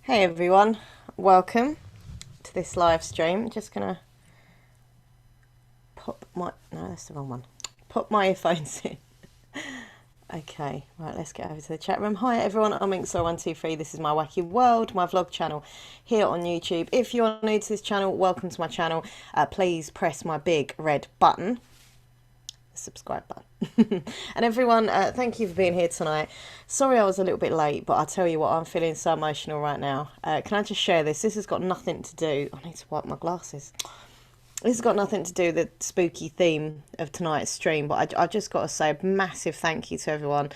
Hey everyone, welcome to this live stream. Just gonna no, that's the wrong one. Pop my earphones in. Okay, right, let's get over to the chat room. Hi everyone, I'm Inkstar123. This is my Wacky World, my vlog channel here on YouTube. If you're new to this channel, welcome to my channel. Please press my big red button, the subscribe button. And everyone, thank you for being here tonight. Sorry I was a little bit late, but I'll tell you what, I'm feeling so emotional right now. Can I just share this? This has got nothing to do... I need to wipe my glasses. This has got nothing to do with the spooky theme of tonight's stream, but I've just got to say a massive thank you to everyone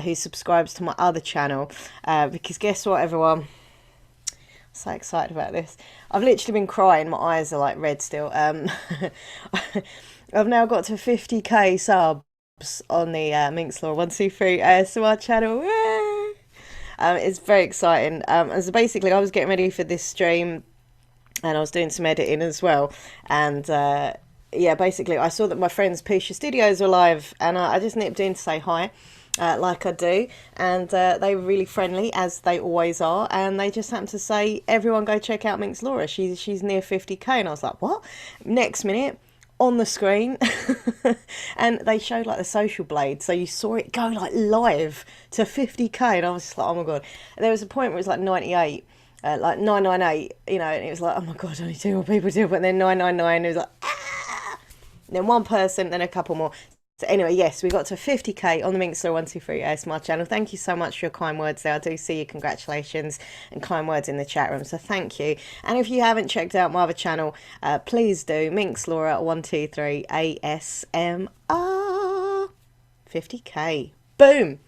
who subscribes to my other channel, because guess what, everyone? I'm so excited about this. I've literally been crying. My eyes are like red still. I've now got to 50k subs on the Minxlaw123 ASMR channel. It's very exciting. And so basically I was getting ready for this stream and I was doing some editing as well, and yeah, basically I saw that my friends Pusha Studios were live, and I just nipped in to say hi, like I do, and they were really friendly, as they always are, and they just happened to say, everyone go check out Minx Laura, she's near 50k, and I was like, what? Next minute, on the screen, and they showed like the social blade, so you saw it go like live to 50k, and I was just like, oh my god. And there was a point where it was like 98, like 998, you know, and it was like, oh my god, only two more people do it, but then 999, it was like, ah! And then one person, then a couple more. So anyway, yes, we got to 50k on the Minxlaw123 ASMR channel. Thank you so much for your kind words there. I do see you, congratulations, and kind words in the chat room, so thank you. And if you haven't checked out my other channel, please do, Minxlaw123 ASMR. 50k. Boom.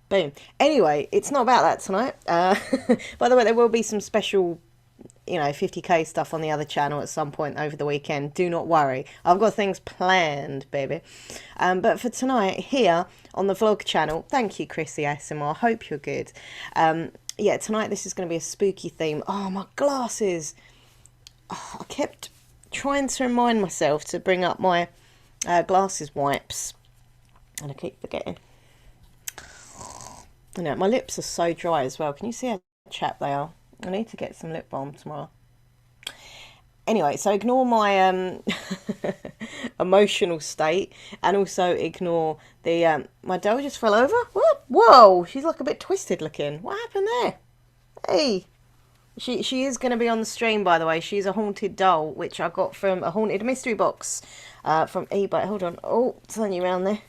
Boom. Anyway, it's not about that tonight. By the way, there will be some special, 50k stuff on the other channel at some point over the weekend. Do not worry. I've got things planned, baby. But for tonight, here on the vlog channel, thank you, Chrissy ASMR. Hope you're good. Yeah, tonight this is going to be a spooky theme. Oh, my glasses. Oh, I kept trying to remind myself to bring up my glasses wipes, and I keep forgetting. You know, my lips are so dry as well. Can you see how chapped they are? I need to get some lip balm tomorrow. Anyway, so ignore my emotional state, and also ignore the... my doll just fell over? What? Whoa, she's like a bit twisted looking. What happened there? Hey. She is going to be on the stream, by the way. She's a haunted doll, which I got from a haunted mystery box from eBay. Hold on. Oh, turn you around there.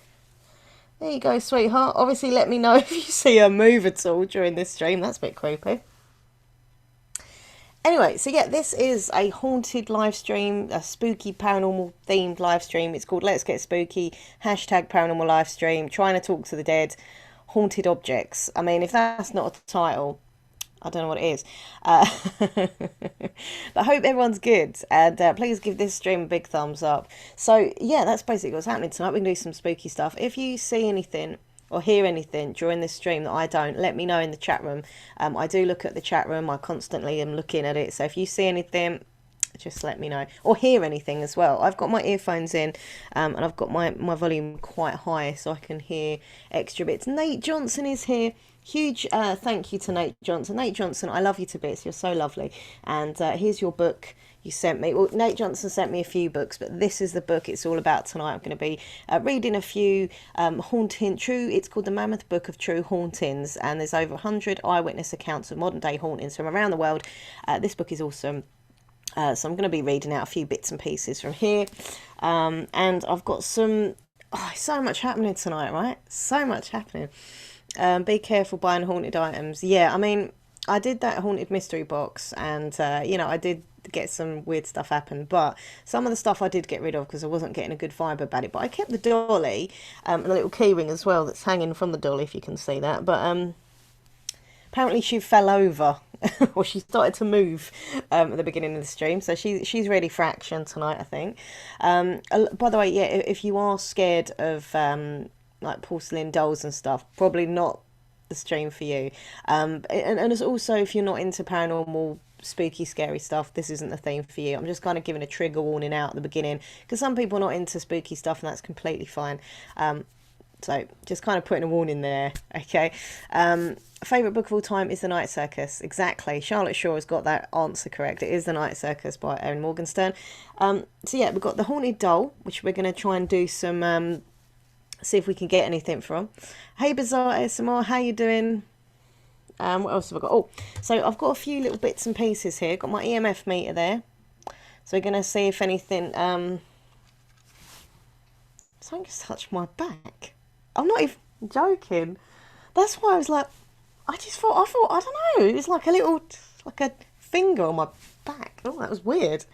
There you go, sweetheart. Obviously, let me know if you see her move at all during this stream. That's a bit creepy. Anyway, so yeah, this is a haunted live stream, a spooky paranormal themed live stream. It's called Let's Get Spooky, #paranormal live stream, trying to talk to the dead, haunted objects. I mean, if that's not a title, I don't know what it is. But I hope everyone's good, and please give this stream a big thumbs up. So yeah, that's basically what's happening tonight. We can do some spooky stuff. If you see anything or hear anything during this stream that I don't, let me know in the chat room. I do look at the chat room. I constantly am looking at it. So if you see anything, just let me know, or hear anything as well. I've got my earphones in, and I've got my volume quite high so I can hear extra bits. Nate Johnson is here. Huge thank you to Nate Johnson. Nate Johnson, I love you to bits. You're so lovely. And here's your book you sent me. Well, Nate Johnson sent me a few books, but this is the book it's all about tonight. I'm going to be reading a few it's called The Mammoth Book of True Hauntings, and there's over 100 eyewitness accounts of modern day hauntings from around the world. This book is awesome. So I'm going to be reading out a few bits and pieces from here. And I've got so much happening tonight, right? So much happening. Be careful buying haunted items. Yeah, I mean, I did that haunted mystery box, and, I did get some weird stuff happen, but some of the stuff I did get rid of because I wasn't getting a good vibe about it. But I kept the dolly, and the little key ring as well that's hanging from the dolly, if you can see that. But apparently she fell over, or she started to move at the beginning of the stream, so she's ready for action tonight, I think. By the way, yeah, if you are scared of like porcelain dolls and stuff, probably not the stream for you. And it's also, if you're not into paranormal, spooky, scary stuff, this isn't the theme for you. I'm just kind of giving a trigger warning out at the beginning, because some people are not into spooky stuff, and that's completely fine. So just kind of putting a warning there, okay? Favourite book of all time is The Night Circus. Exactly. Charlotte Shaw has got that answer correct. It is The Night Circus by Erin Morgenstern. So yeah, we've got The Haunted Doll, which we're going to try and do some, see if we can get anything from. Hey Bizarre ASMR, how you doing? What else have I got? Oh, so I've got a few little bits and pieces here. Got my EMF meter there. So we're going to see if anything... Something just touched my back. I'm not even joking. That's why I was like... I thought, I don't know. It was like a little... Like a finger on my back. Oh, that was weird.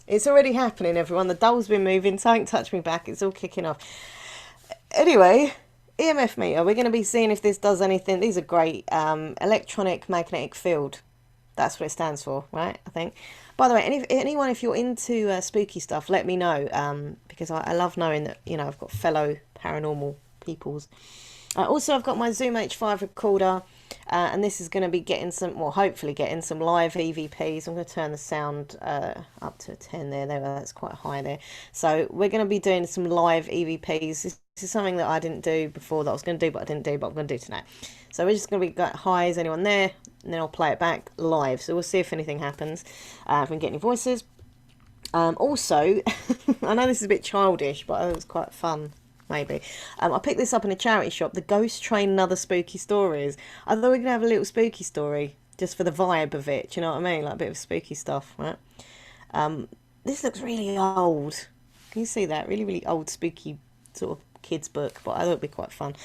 It's already happening, everyone. The doll's been moving. Something touched me back. It's all kicking off. Anyway... EMF meter, we're going to be seeing if this does anything. These are great. Electronic magnetic field. That's what it stands for, right? I think. By the way, anyone, if you're into spooky stuff, let me know. Because I love knowing that, you know, I've got fellow paranormal peoples. Also, I've got my Zoom H5 recorder. And this is going to be getting some, well, hopefully getting some live EVPs. I'm going to turn the sound up to 10 there. That's quite high there. So we're going to be doing some live EVPs. This is something that I didn't do before that I was going to do, but I didn't do, but I'm going to do tonight. So we're just going to be got hi, is anyone there? And then I'll play it back live. So we'll see if anything happens, if we can get any voices. Also, I know this is a bit childish, but it was quite fun. Maybe. I picked this up in a charity shop, The Ghost Train and Other Spooky Stories. I thought we could have a little spooky story, just for the vibe of it, do you know what I mean? Like a bit of spooky stuff, right? This looks really old. Can you see that? Really, really old, spooky sort of kids book, but I thought it'd be quite fun.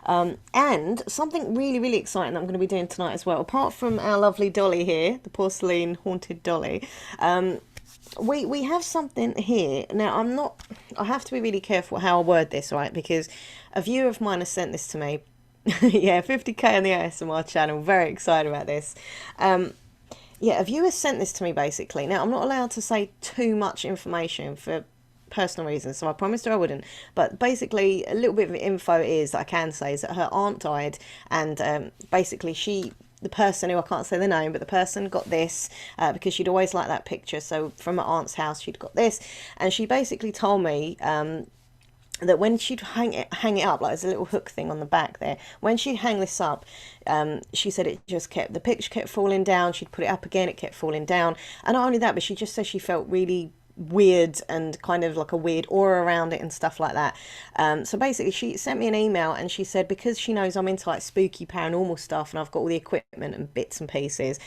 And something really, really exciting that I'm going to be doing tonight as well, apart from our lovely dolly here, the porcelain haunted dolly, we have something here. Now, I have to be really careful how I word this, right? Because a viewer of mine has sent this to me. Yeah, 50k on the ASMR channel. Very excited about this. Yeah, a viewer sent this to me, basically. Now, I'm not allowed to say too much information for personal reasons, so I promised her I wouldn't. But basically, a little bit of info is that I can say is that her aunt died, and basically the person who, I can't say the name, but the person got this because she'd always liked that picture. So from her aunt's house, she'd got this, and she basically told me that when she'd hang it up, like there's a little hook thing on the back there, when she'd hang this up, she said the picture kept falling down. She'd put it up again, it kept falling down, and not only that, but she just said she felt really weird and kind of like a weird aura around it and stuff like that. So basically she sent me an email and she said, because she knows I'm into like spooky paranormal stuff and I've got all the equipment and bits and pieces,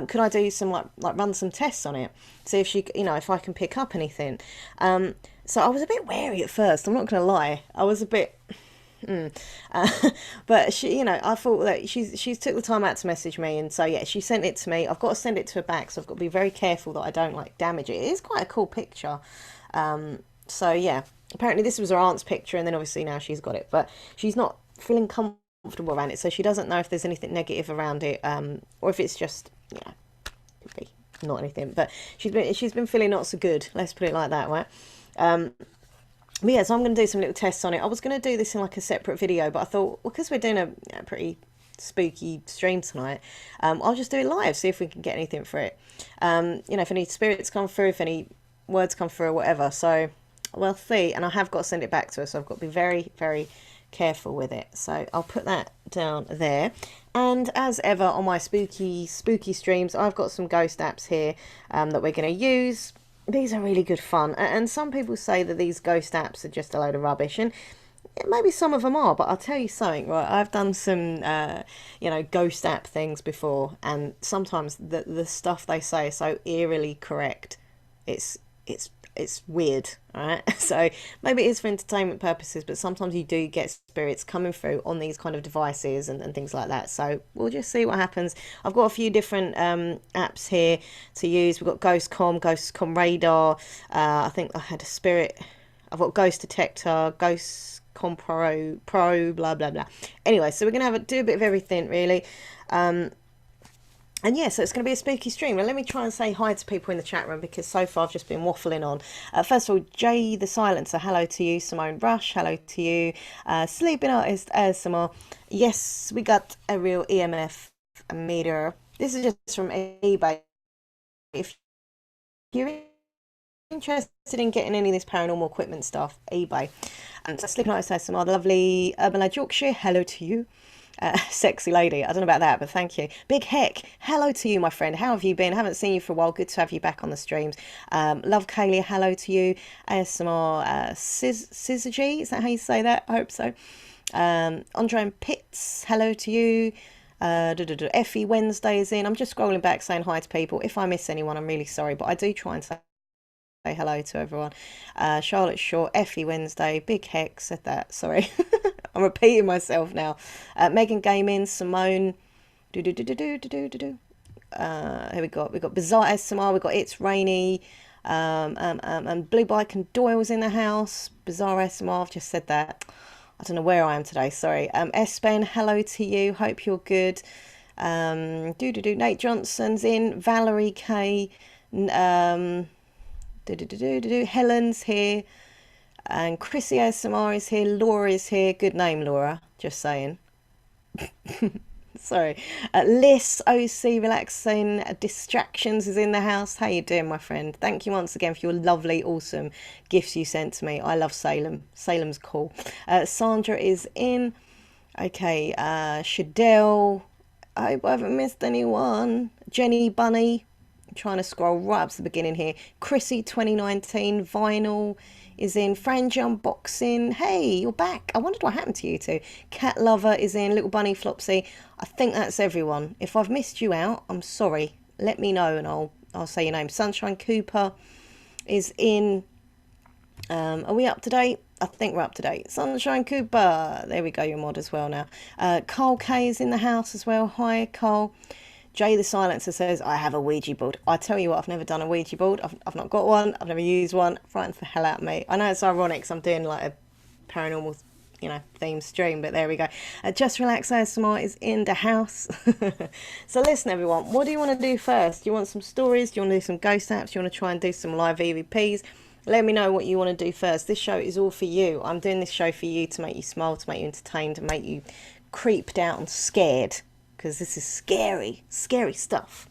could I do some like run some tests on it, see if she, you know, if I can pick up anything. So I was a bit wary at first, I'm not gonna lie. I was a bit but she, you know, I thought that she's took the time out to message me, and so yeah, she sent it to me. I've got to send it to her back, so I've got to be very careful that I don't like damage it. It is quite a cool picture. So yeah, apparently this was her aunt's picture, and then obviously now she's got it, but she's not feeling comfortable around it, so she doesn't know if there's anything negative around it, or if it's just, yeah, could be not anything, but she's been feeling not so good, let's put it like that, right? But yeah, so I'm going to do some little tests on it. I was going to do this in like a separate video, but I thought, well, because we're doing a pretty spooky stream tonight, I'll just do it live, see if we can get anything for it. You know, if any spirits come through, if any words come through or whatever. So we'll see. And I have got to send it back to her, so I've got to be very, very careful with it. So I'll put that down there. And as ever on my spooky streams, I've got some ghost apps here that we're going to use. These are really good fun, and some people say that these ghost apps are just a load of rubbish, and maybe some of them are, but I'll tell you something, right? I've done some, you know, ghost app things before, and sometimes the stuff they say is so eerily correct. It's weird, right? So maybe it is for entertainment purposes, but sometimes you do get spirits coming through on these kind of devices and things like that. So we'll just see what happens. I've got a few different apps here to use. We've got Ghostcom Radar. I think I had a spirit. I've got Ghost Detector, Ghostcom Pro, blah, blah, blah. Anyway, so we're going to do a bit of everything, really. And yeah, so it's going to be a spooky stream. Now, let me try and say hi to people in the chat room, because so far I've just been waffling on. First of all, Jay the Silencer, hello to you. Simone Rush, hello to you. Sleeping Artist ASMR. Yes, we got a real EMF meter. This is just from eBay. If you're interested in getting any of this paranormal equipment stuff, eBay. So Sleeping Lights ASMR, the lovely Urban Lad Yorkshire, hello to you. Sexy lady, I don't know about that, but thank you. Big Heck, hello to you, my friend. How have you been? Haven't seen you for a while. Good to have you back on the streams. Love Kaylee, hello to you. ASMR Syzygy, is that how you say that? I hope so. Andre and Pitts, hello to you. Effie Wednesday is in. I'm just scrolling back saying hi to people. If I miss anyone, I'm really sorry, but I do try and say hello to everyone. Charlotte Shaw, Effie Wednesday, Big Heck said that. Sorry, I'm repeating myself now. Megan Gaming, Simone. Here we got Bizarre SMR. We got It's Rainy. And Blue Bike and Doyle's in the house. Bizarre SMR. I've just said that. I don't know where I am today. Sorry. S-Ben, hello to you. Hope you're good. Nate Johnson's in. Valerie K. Helen's here. And Chrissy ASMR is here. Laura is here. Good name, Laura. Just saying. Sorry. Liz OC Relaxing Distractions is in the house. How you doing, my friend? Thank you once again for your lovely, awesome gifts you sent to me. I love Salem. Salem's cool. Sandra is in. Okay. Shadell. I hope I haven't missed anyone. Jenny Bunny. I'm trying to scroll right up to the beginning here. Chrissy 2019. Vinyl is in. Frangie Unboxing. Hey, you're back. I wondered what happened to you two. Cat Lover is in. Little Bunny Flopsy. I think that's everyone. If I've missed you out, I'm sorry. Let me know and I'll say your name. Sunshine Cooper is in. Are we up to date? I think we're up to date. Sunshine Cooper. There we go. You're mod as well now. Carl K is in the house as well. Hi, Carl. Jay the Silencer says, I have a Ouija board. I tell you what, I've never done a Ouija board. I've not got one. I've never used one. It frightens the hell out of me. I know it's ironic because I'm doing like a paranormal, theme stream, but there we go. Just Relax ASMR is in the house. So listen, everyone, what do you want to do first? Do you want some stories? Do you want to do some ghost apps? Do you want to try and do some live EVPs? Let me know what you want to do first. This show is all for you. I'm doing this show for you to make you smile, to make you entertained, to make you creeped out and scared. Because this is scary, scary stuff.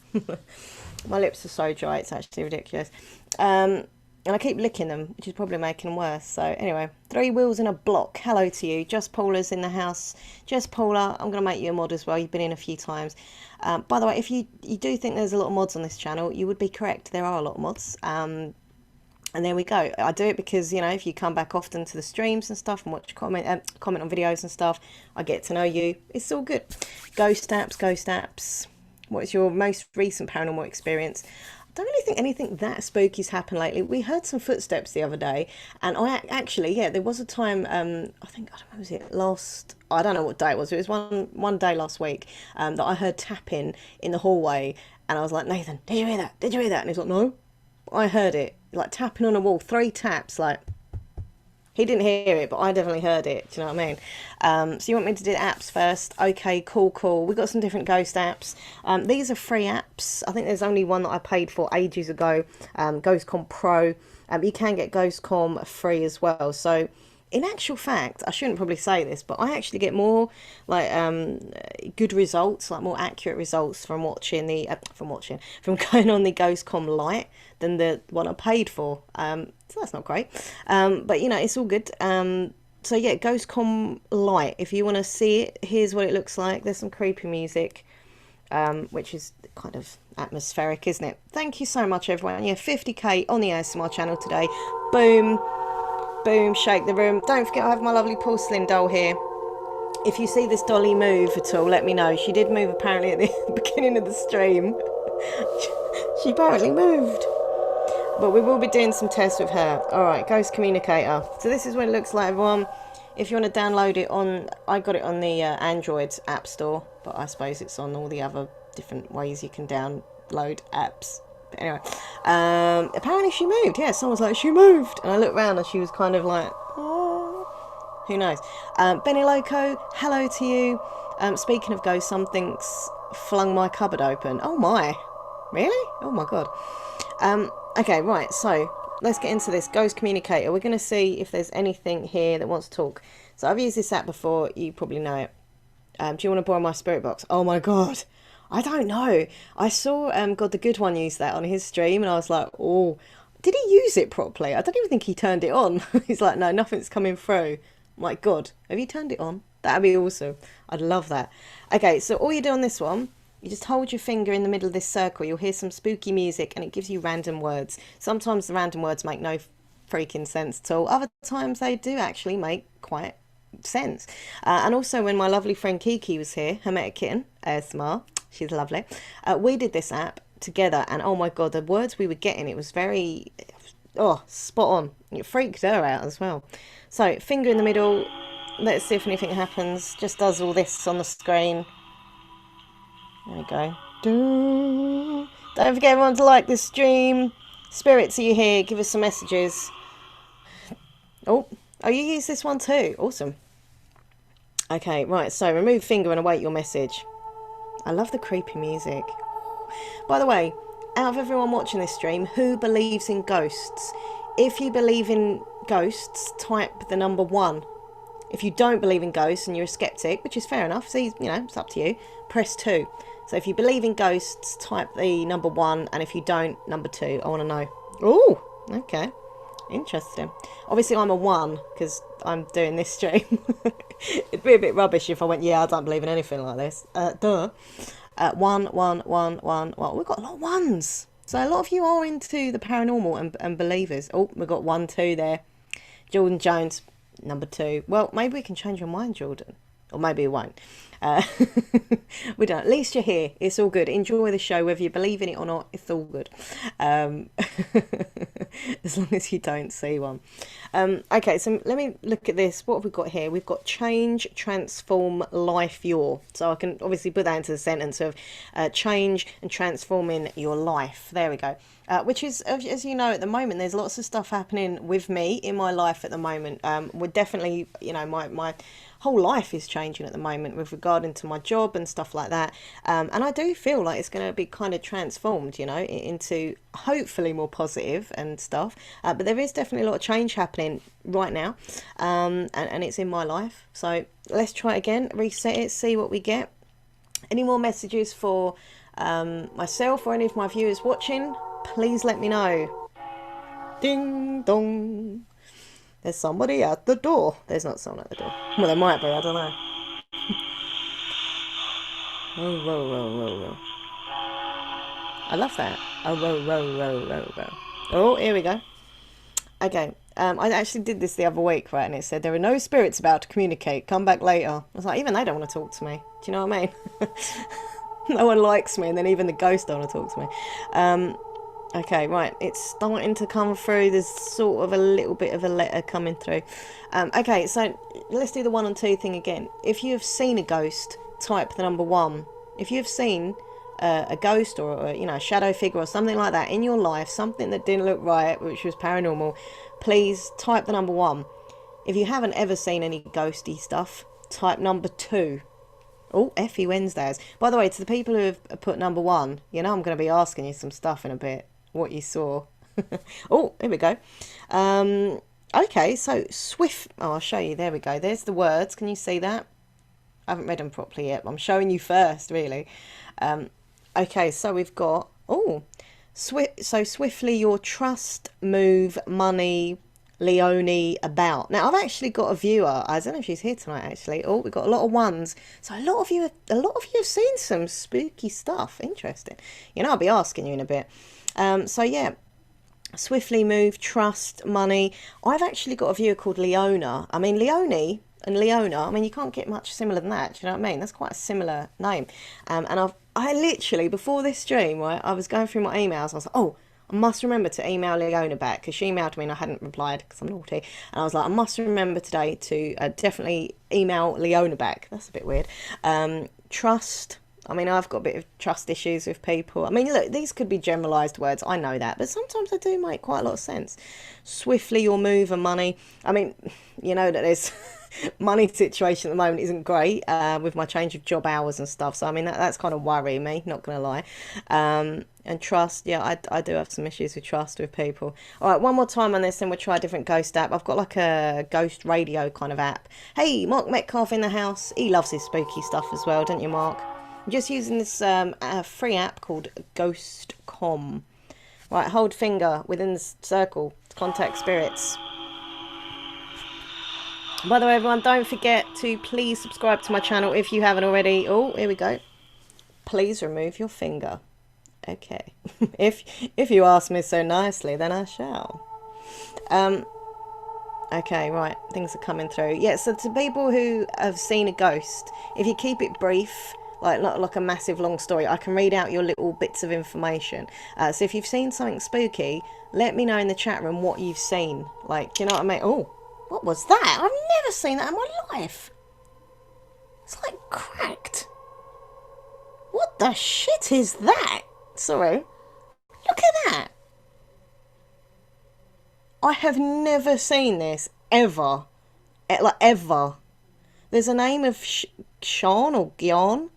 My lips are so dry, it's actually ridiculous. And I keep licking them, which is probably making them worse. So anyway, 3 wheels in a block. Hello to you. Just Paula's in the house. Just Paula, I'm going to make you a mod as well. You've been in a few times. By the way, if you do think there's a lot of mods on this channel, you would be correct. There are a lot of mods. And there we go. I do it because, if you come back often to the streams and stuff and watch comment on videos and stuff, I get to know you. It's all good. Ghost apps. What is your most recent paranormal experience? I don't really think anything that spooky's happened lately. We heard some footsteps the other day, and I actually, there was a time, I don't know, was it last, I don't know what day it was. It was one day last week that I heard tapping in the hallway, and I was like, Nathan, did you hear that? Did you hear that? And he's like, no. I heard it, like tapping on a wall, 3 taps, like, he didn't hear it, but I definitely heard it, do you know what I mean? So you want me to do the apps first? Okay, cool. We've got some different ghost apps. These are free apps. I think there's only one that I paid for ages ago, Ghostcom Pro. You can get Ghostcom free as well, so in actual fact, I shouldn't probably say this, but I actually get more like good results, like more accurate results from watching from going on the Ghostcom Lite than the one I paid for. So that's not great, but it's all good. So yeah, Ghostcom Lite. If you want to see it, here's what it looks like. There's some creepy music, which is kind of atmospheric, isn't it? Thank you so much, everyone. Yeah, 50k on the ASMR channel today. Boom. Boom, shake the room. Don't forget I have my lovely porcelain doll here. If you see this dolly move at all, let me know. She did move apparently at the beginning of the stream. She apparently moved. But we will be doing some tests with her. Alright, Ghost Communicator. So this is what it looks like, everyone. If you want to download it I got it on the Android App Store, but I suppose it's on all the other different ways you can download apps. But anyway, apparently she moved. Yeah, someone's like, she moved. And I looked around and she was kind of like, oh, who knows. Benny Loco, hello to you. Speaking of ghosts, something's flung my cupboard open. Oh my, really? Oh my God. Okay, right, so let's get into this Ghost Communicator. We're going to see if there's anything here that wants to talk. So I've used this app before, you probably know it. Do you want to borrow my spirit box? Oh my God. I don't know. I saw God the Good One use that on his stream, and I was like, oh, did he use it properly? I don't even think he turned it on. He's like, no, nothing's coming through. My God, have you turned it on? That'd be awesome. I'd love that. Okay, so all you do on this one, you just hold your finger in the middle of this circle. You'll hear some spooky music and it gives you random words. Sometimes the random words make no freaking sense at all. Other times they do actually make quite sense. And also when my lovely friend Kiki was here, Hermetic Kitten, ASMR, she's lovely, we did this app together, and oh my God, the words we were getting, it was very, oh, spot on. It freaked her out as well. So finger in the middle, let's see if anything happens. Just does all this on the screen. There we go. Don't forget everyone to like this stream. Spirits, are you here? Give us some messages. Oh, you use this one too. Awesome. Okay, right, so remove finger and await your message. I love the creepy music. By the way, out of everyone watching this stream, who believes in ghosts? If you believe in ghosts, type the number 1. If you don't believe in ghosts and you're a skeptic, which is fair enough, see, you know, it's up to you, press 2. So if you believe in ghosts, type the number 1, and if you don't, number 2. I want to know. Oh, okay. Interesting. Obviously, I'm a 1 because I'm doing this stream. It'd be a bit rubbish if I went, yeah, I don't believe in anything like this. Duh. 1, 1, 1, 1, 1. We've got a lot of 1s. So a lot of you are into the paranormal and believers. Oh, we've got 1, 2 there. Jordan Jones, number 2. Well, maybe we can change your mind, Jordan. Or maybe we won't. We don't. At least you're here. It's all good. Enjoy the show, whether you believe in it or not. It's all good. As long as you don't see one. Okay, so let me look at this. What have we got here? We've got change, transform, life, your. So I can obviously put that into the sentence of change and transforming your life. There we go. Which is, as you know, at the moment, there's lots of stuff happening with me in my life at the moment. We're definitely, you know, my whole life is changing at the moment with regarding to my job and stuff like that. And I do feel like it's going to be kind of transformed, you know, into hopefully more positive and stuff. But there is definitely a lot of change happening right now. And it's in my life. So let's try it again, reset it, see what we get. Any more messages for myself or any of my viewers watching? Please let me know. Ding dong. There's somebody at the door. There's not someone at the door. Well, there might be. I don't know. Oh, whoa, whoa, whoa, whoa. I love that. Oh, whoa, whoa, whoa, whoa, whoa. Oh, here we go. Okay. I actually did this the other week, right? And it said, there are no spirits about to communicate. Come back later. I was like, even they don't want to talk to me. Do you know what I mean? No one likes me, and then even the ghosts don't want to talk to me. Okay, right, it's starting to come through. There's sort of a little bit of a letter coming through. Okay, so let's do the 1 and 2 thing again. If you have seen a ghost, type the number 1. If you have seen a ghost or you know, a shadow figure or something like that in your life, something that didn't look right, which was paranormal, please type the number 1. If you haven't ever seen any ghosty stuff, type number 2. Oh, Effie Wednesdays. By the way, to the people who have put number 1, you know I'm going to be asking you some stuff in a bit. What you saw. Oh, here we go. Okay, so swift. Oh, I'll show you. There we go. There's the words. Can you see that? I haven't read them properly yet. I'm showing you first, really. Okay, so we've got, oh, swiftly your trust, move, money, Leonie, about. Now, I've actually got a viewer. I don't know if she's here tonight, actually. Oh, we've got a lot of 1s. So a lot of you have seen some spooky stuff. Interesting. You know, I'll be asking you in a bit. So yeah, swiftly move, trust, money. I've actually got a viewer called Leona. I mean, Leonie and Leona, I mean, you can't get much similar than that. Do you know what I mean? That's quite a similar name. And I literally, before this stream, right, I was going through my emails. I was like, oh, I must remember to email Leona back, because she emailed me and I hadn't replied because I'm naughty. And I was like, I must remember today to definitely email Leona back. That's a bit weird. Trust. I mean, I've got a bit of trust issues with people. I mean, look, these could be generalised words. I know that. But sometimes they do make quite a lot of sense. Swiftly your move and money. I mean, you know that there's money situation at the moment isn't great with my change of job hours and stuff. So, I mean, that's kind of worrying me, not going to lie. And trust, yeah, I do have some issues with trust with people. All right, one more time on this, then we'll try a different ghost app. I've got like a ghost radio kind of app. Hey, Mark Metcalf in the house. He loves his spooky stuff as well, don't you, Mark? I'm just using this free app called Ghost.com. Right, hold finger within the circle to contact spirits. By the way, everyone, don't forget to please subscribe to my channel if you haven't already. Oh, here we go. Please remove your finger. Okay. if you ask me so nicely, then I shall. Okay, right. Things are coming through. Yeah, so to people who have seen a ghost, if you keep it brief, like not like a massive long story, I can read out your little bits of information. So if you've seen something spooky, let me know in the chat room what you've seen. Like, do you know what I mean? Oh, what was that? I've never seen that in my life. It's like cracked. What the shit is that? Sorry. Look at that. I have never seen this ever. Like, ever. There's a name of Sean or Gyan.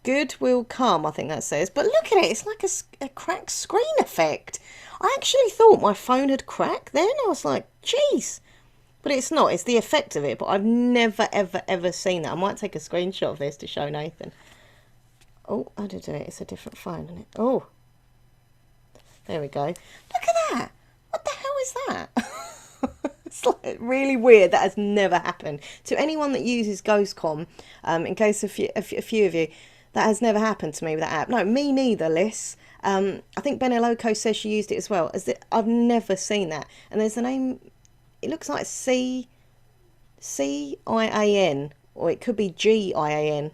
Good will come, I think that says. But look at it. It's like a cracked screen effect. I actually thought my phone had cracked then. I was like, jeez. But it's not. It's the effect of it. But I've never, ever, ever seen that. I might take a screenshot of this to show Nathan. Oh, I did do it. It's a different phone, isn't it? Oh. There we go. Look at that. What the hell is that? It's like really weird. That has never happened. To anyone that uses Ghostcom, in case a few of you, that has never happened to me with that app. No, me neither, Liz. I think Beneloco says she used it as well. I've never seen that. And there's a name, it looks like C-I-A-N, or it could be G-I-A-N.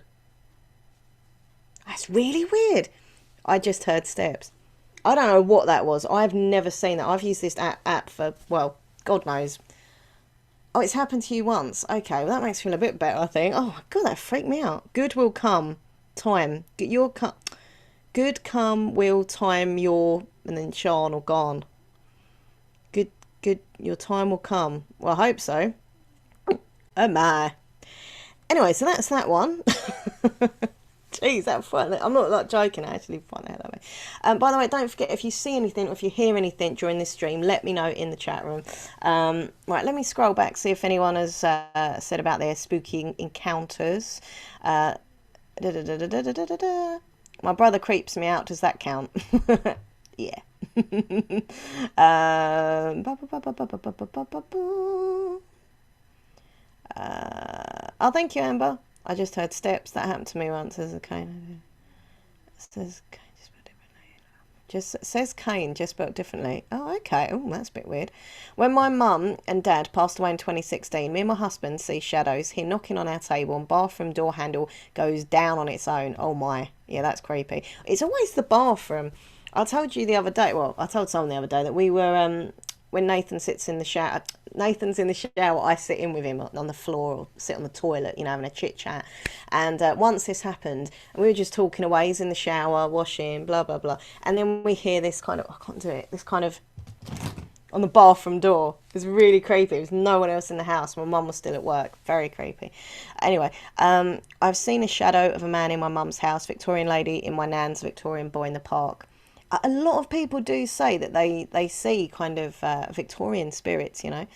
That's really weird. I just heard steps. I don't know what that was. I've never seen that. I've used this app for, well, God knows. Oh, it's happened to you once. Okay, well, that makes me feel a bit better, I think. Oh, God, that freaked me out. Good will come. Time. Good come will time your... And then Sean or gone. Good, your time will come. Well, I hope so. Oh, my. Anyway, so that's that one. Jeez, that fun. I'm not like joking, I actually find the hell out of it. By the way, don't forget, if you see anything or if you hear anything during this stream, let me know in the chat room. Right, let me scroll back, see if anyone has said about their spooky encounters. My brother creeps me out. Does that count? Yeah. Oh, thank you, Amber. I just heard steps. That happened to me once. There's a cane. Says cane, just spelled differently. Oh, okay. Oh, that's a bit weird. When my mum and dad passed away in 2016, me and my husband see shadows, hear knocking on our table, and bathroom door handle goes down on its own. Oh my. Yeah, that's creepy. It's always the bathroom. I told you the other day, well, I told someone the other day that we were, when Nathan sits in the shower, Nathan's in the shower, I sit in with him on the floor or sit on the toilet, you know, having a chit chat. And once this happened, and we were just talking away, he's in the shower, washing, blah, blah, blah. And then we hear this kind of, I can't do it, this kind of on the bathroom door. It was really creepy. There was no one else in the house. My mum was still at work. Very creepy. Anyway, I've seen a shadow of a man in my mum's house, Victorian lady in my nan's, Victorian boy in the park. A lot of people do say that they see kind of Victorian spirits, you know.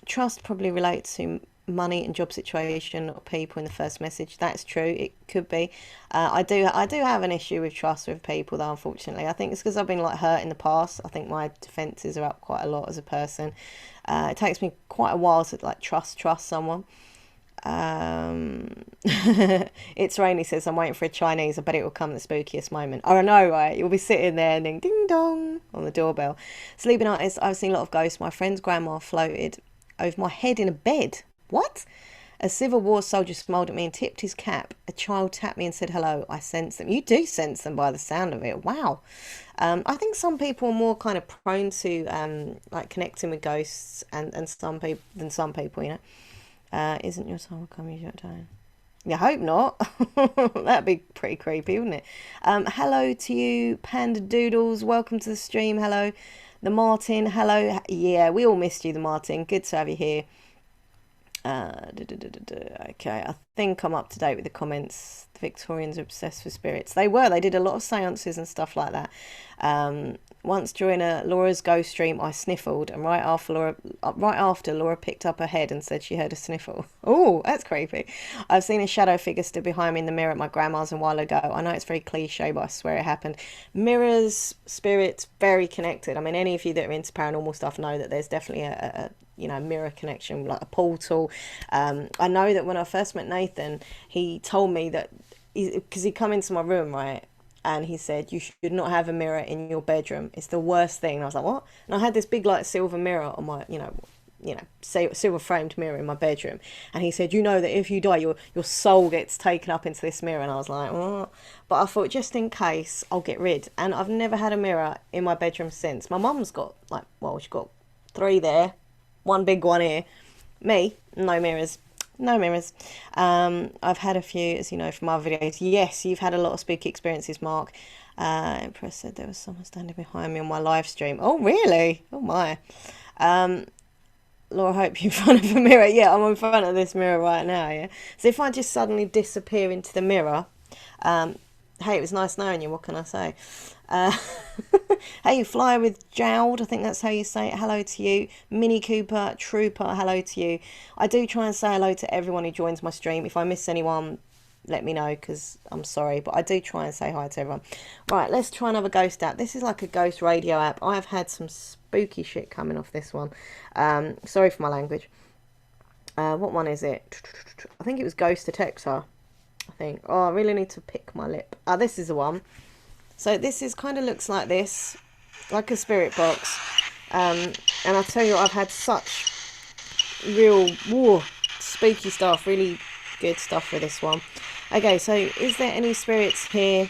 Trust probably relates to money and job situation or people in the first message. That's true. It could be. I do have an issue with trust with people, though, unfortunately. I think it's because I've been like hurt in the past. I think my defences are up quite a lot as a person. It takes me quite a while to like trust someone. It's Rainy says, I'm waiting for a Chinese. I bet it will come at the spookiest moment. Oh, I know, right? You'll be sitting there and ding, ding dong on the doorbell. Sleeping artist, I've seen a lot of ghosts. My friend's grandma floated over my head in a bed. What? A Civil War soldier smiled at me and tipped his cap. A child tapped me and said hello. I sense them. You do sense them by the sound of it. Wow. I think some people are more kind of prone to like connecting with ghosts and some people than some people, you know. Isn't your time will come, you shut down? Yeah, I hope not. That'd be pretty creepy, wouldn't it? Hello to you, Panda Doodles. Welcome to the stream. Hello. The Martin. Hello. Yeah, we all missed you, the Martin. Good to have you here. Okay, I think I'm up to date with the comments. The Victorians are obsessed with spirits. They were. They did a lot of seances and stuff like that. Once during a Laura's ghost stream, I sniffled, and right after Laura picked up her head and said she heard a sniffle. Oh, that's creepy. I've seen a shadow figure stood behind me in the mirror at my grandma's a while ago. I know it's very cliche, but I swear it happened. Mirrors, spirits, very connected. I mean, any of you that are into paranormal stuff know that there's definitely a mirror connection, like a portal. I know that when I first met Nathan, he told me that, because he'd come into my room, right? And he said, you should not have a mirror in your bedroom. It's the worst thing. And I was like, what? And I had this big, like, silver mirror on my, silver framed mirror in my bedroom. And he said, you know that if you die, your soul gets taken up into this mirror. And I was like, oh. But I thought, just in case, I'll get rid. And I've never had a mirror in my bedroom since. My mum's got, she's got 3 there. 1 big one here. Me, no mirrors. No mirrors. I've had a few, as you know, from our videos. Yes, you've had a lot of spooky experiences, Mark. Empress said there was someone standing behind me on my live stream. Oh, really? Oh, my. Laura, I hope you're in front of a mirror. Yeah, I'm in front of this mirror right now, yeah. So if I just suddenly disappear into the mirror, hey, it was nice knowing you. What can I say? Hey, Fly with Jowd, I think that's how you say it. Hello to you. Mini Cooper, Trooper, hello to you. I do try and say hello to everyone who joins my stream. If I miss anyone, let me know, because I'm sorry. But I do try and say hi to everyone. Right, let's try another ghost app. This is like a ghost radio app. I've had some spooky shit coming off this one. Sorry for my language. What one is it? I think it was Ghost Detector. I think. Oh, I really need to pick my lip. This is the one. So this is kind of looks like this, like a spirit box. And I tell you what, I've had such real spooky stuff, really good stuff with this one. Okay, so is there any spirits here?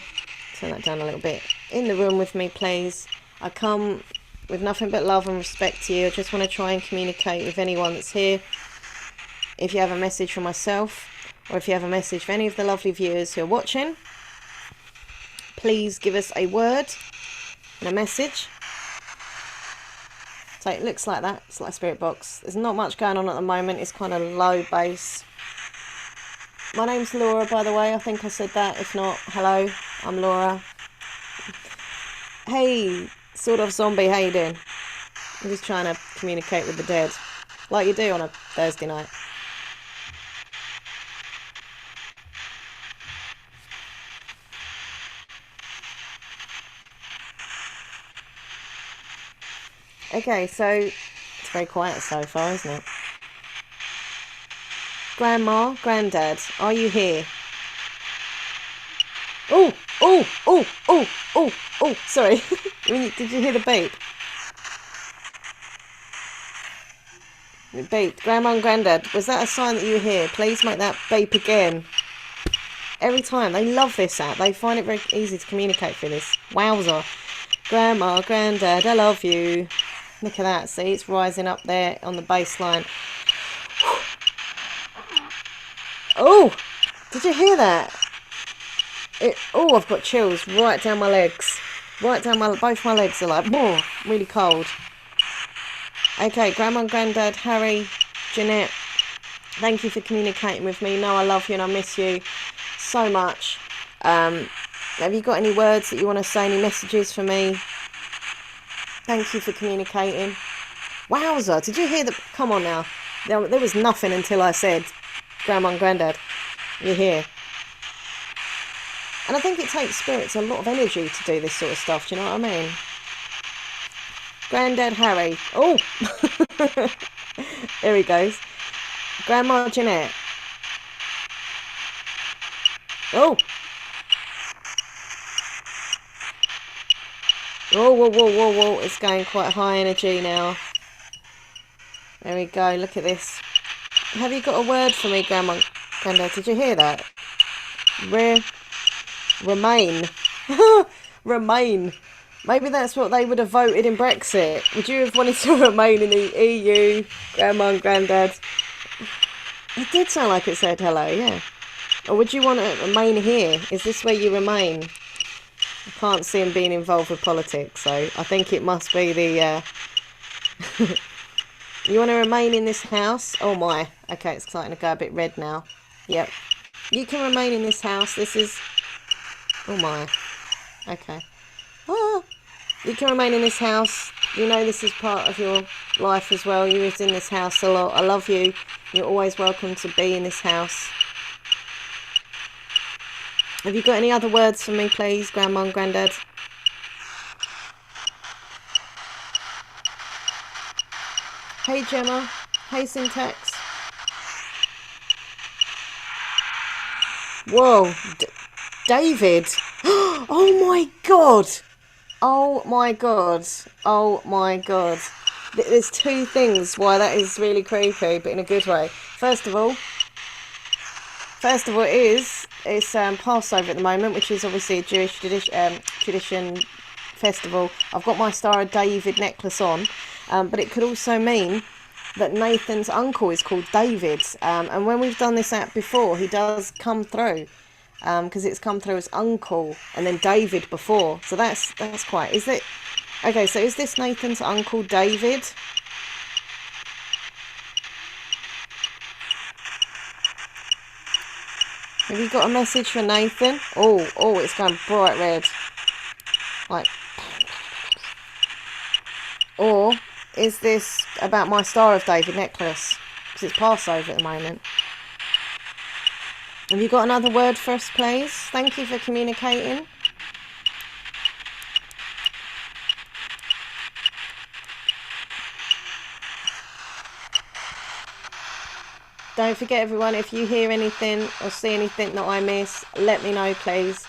Turn that down a little bit. In the room with me, please. I come with nothing but love and respect to you. I just want to try and communicate with anyone that's here. If you have a message for myself, or if you have a message for any of the lovely viewers who are watching, please give us a word and a message. So it looks like that. It's like a spirit box. There's not much going on at the moment. It's kind of low bass. My name's Laura, by the way. I think I said that. If not, hello. I'm Laura. Hey, sort of zombie. How you doing? I'm just trying to communicate with the dead, like you do on a Thursday night. Okay, so it's very quiet so far, isn't it? Grandma, Granddad, are you here? Oh, oh, oh, oh, oh, oh, sorry. Did you hear the beep? The beep. Grandma and Granddad, was that a sign that you were here? Please make that beep again. Every time. They love this app. They find it very easy to communicate through this. Wowzer. Grandma, Granddad, I love you. Look at that. See, it's rising up there on the baseline. Oh, did you hear that? Oh, I've got chills right down my legs. Right down both my legs are like, whoa, really cold. Okay, Grandma and Granddad, Harry, Jeanette, thank you for communicating with me. No, I love you and I miss you so much. Have you got any words that you want to say, any messages for me? Thank you for communicating. Wowzer, did you hear that? Come on now. There was nothing until I said, Grandma and Granddad, you're here. And I think it takes spirits a lot of energy to do this sort of stuff, do you know what I mean? Granddad Harry. Oh! There he goes. Grandma Jeanette. Oh! Whoa, whoa, whoa, whoa, whoa. It's going quite high energy now. There we go. Look at this. Have you got a word for me, Grandma? Granddad, did you hear that? Remain. Remain. Maybe that's what they would have voted in Brexit. Would you have wanted to remain in the EU, Grandma and Granddad? It did sound like it said hello, yeah. Or would you want to remain here? Is this where you remain? I can't see him being involved with politics, so I think it must be the... You want to remain in this house? Oh my. Okay, it's starting to go a bit red now. Yep. You can remain in this house. This is... Oh my. Okay. Ah. You can remain in this house. You know this is part of your life as well. You was in this house a lot. I love you. You're always welcome to be in this house. Have you got any other words for me, please, Grandma and Grandad? Hey, Gemma. Hey, Syntax. Whoa. David. Oh, my God. Oh, my God. Oh, my God. There's two things why that is really creepy, but in a good way. First of all, it's Passover at the moment, which is obviously a Jewish tradition festival. I've got my Star of David necklace on, but it could also mean that Nathan's uncle is called David. And when we've done this app before, he does come through, because it's come through as uncle and then David before. So that's quite. Is it? Okay, so is this Nathan's uncle David? Have you got a message for Nathan? Oh, it's going bright red. Like, or is this about my Star of David necklace? Because it's Passover at the moment. Have you got another word for us, please? Thank you for communicating. Don't forget, everyone, if you hear anything or see anything that I miss, let me know, please.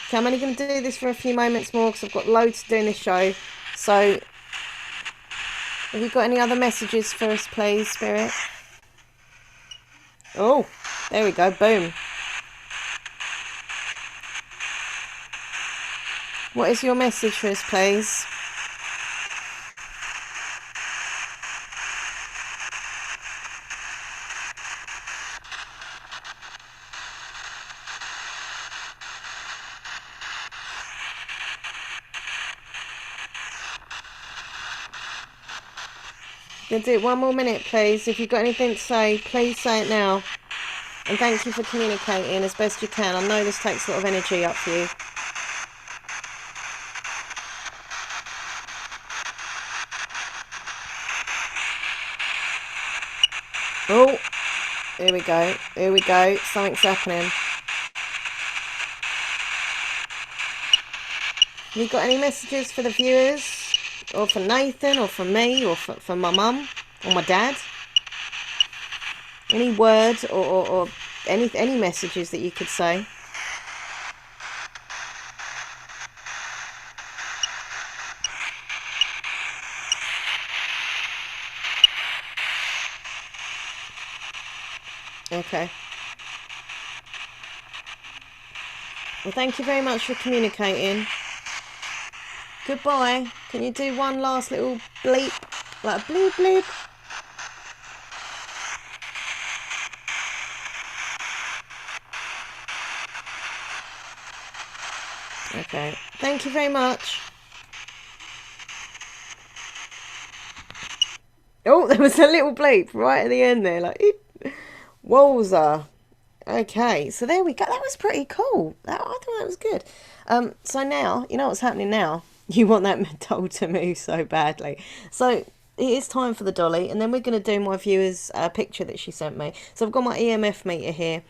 Okay, I'm only going to do this for a few moments more because I've got loads to do in this show. So, have you got any other messages for us, please, Spirit? Oh, there we go. Boom. What is your message for us, please? Gonna do it one more minute, please. If you've got anything to say, please say it now. And thank you for communicating as best you can. I know this takes a lot of energy up for you. Oh, here we go. Here we go. Something's happening. Have you got any messages for the viewers? Or for Nathan, or for me, or for my mum, or my dad? Any words or any messages that you could say? Okay. Well, thank you very much for communicating. Goodbye. Can you do one last little bleep? Like a bleep bleep? Okay. Thank you very much. Oh, there was a little bleep right at the end there. Like, Walzer. Okay, so there we go. That was pretty cool. I thought that was good. So now, you know what's happening now? You want that doll to move so badly. So it is time for the dolly, and then we're going to do my viewer's picture that she sent me. So I've got my EMF meter here.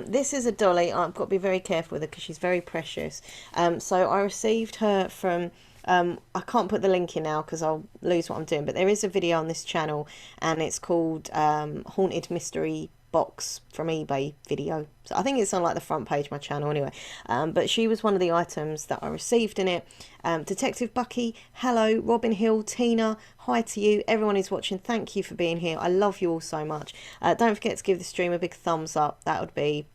This is a dolly. I've got to be very careful with her because she's very precious. So I received her from... I can't put the link in now because I'll lose what I'm doing, but there is a video on this channel, and it's called Haunted Mystery Box from eBay video. So I think it's on like the front page of my channel anyway. But she was one of the items that I received in it. Detective Bucky, hello. Robin Hill, Tina, hi to you. Everyone who's watching, thank you for being here. I love you all so much. Don't forget to give the stream a big thumbs up. That would be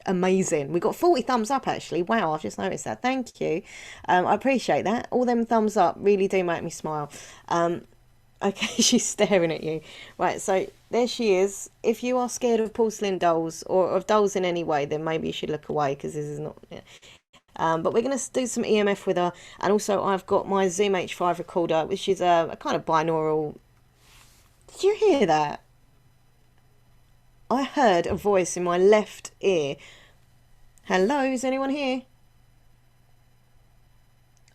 amazing. We got 40 thumbs up actually. Wow, I've just noticed that. Thank you. I appreciate that. All them thumbs up really do make me smile. Okay, she's staring at you. Right, so there she is. If you are scared of porcelain dolls or of dolls in any way, then maybe you should look away because this is not... Yeah. But we're going to do some EMF with her. And also I've got my Zoom H5 recorder, which is a kind of binaural... Did you hear that? I heard a voice in my left ear. Hello, is anyone here?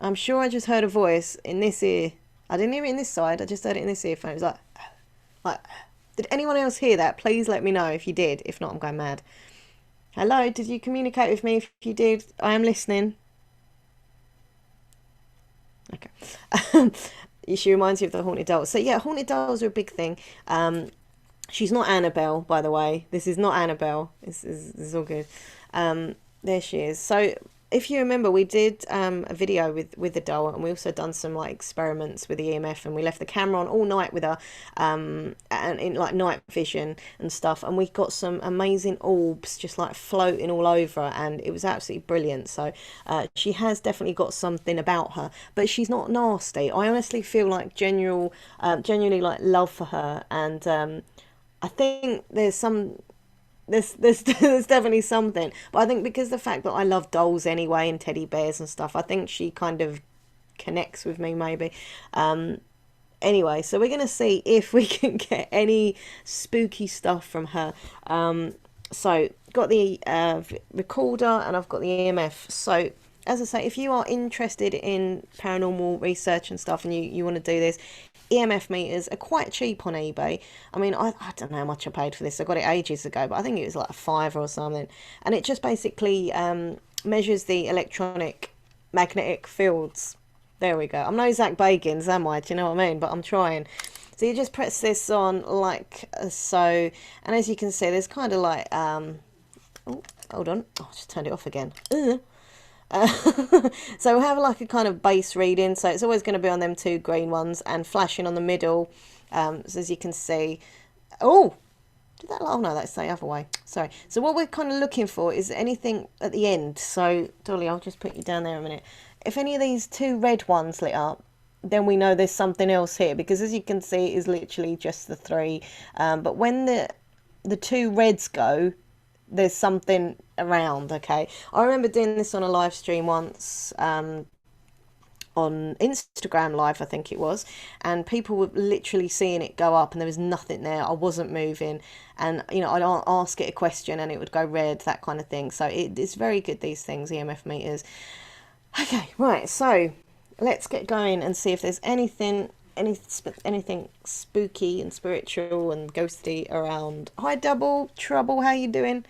I'm sure I just heard a voice in this ear. I didn't hear it in this side. I just heard it in this earphone. It was like, did anyone else hear that? Please let me know if you did. If not, I'm going mad. Hello, did you communicate with me? If you did, I am listening. Okay. She reminds you of the haunted dolls. So yeah, haunted dolls are a big thing. She's not Annabelle, by the way. This is not Annabelle. This is all good. There she is. So if you remember, we did a video with the doll, and we also done some like experiments with the EMF, and we left the camera on all night with her, and in like night vision and stuff, and we got some amazing orbs just like floating all over her, and it was absolutely brilliant. So she has definitely got something about her, but she's not nasty. I honestly feel like genuinely like love for her, and I think there's definitely something, but I think because the fact that I love dolls anyway and teddy bears and stuff, I think she kind of connects with me maybe. Anyway, so we're gonna see if we can get any spooky stuff from her. So got the recorder, and I've got the EMF. So as I say, if you are interested in paranormal research and stuff, and you want to do this, EMF meters are quite cheap on eBay. I mean, I don't know how much I paid for this. I got it ages ago, but I think it was like £5 or something. And it just basically measures the electronic magnetic fields. There we go. I'm no Zach Bagans, am I? Do you know what I mean? But I'm trying. So you just press this on like so. And as you can see, there's kind of like... oh, hold on. Oh, I just turned it off again. So we'll have like a kind of base reading, so it's always going to be on them two green ones and flashing on the middle. So as you can see, oh, did that? Oh no, that's the other way. Sorry. So what we're kind of looking for is anything at the end. So Dolly, I'll just put you down there a minute. If any of these two red ones lit up, then we know there's something else here, because as you can see, it is literally just the three. But when the two reds go, there's something around. Okay, I remember doing this on a live stream once, on Instagram live I think it was, and people were literally seeing it go up and there was nothing there. I wasn't moving, and you know, I'd ask it a question and it would go red, that kind of thing. So it's very good, these things, EMF meters. Okay, right, so let's get going and see if there's anything spooky and spiritual and ghosty around. Hi Double Trouble, how you doing?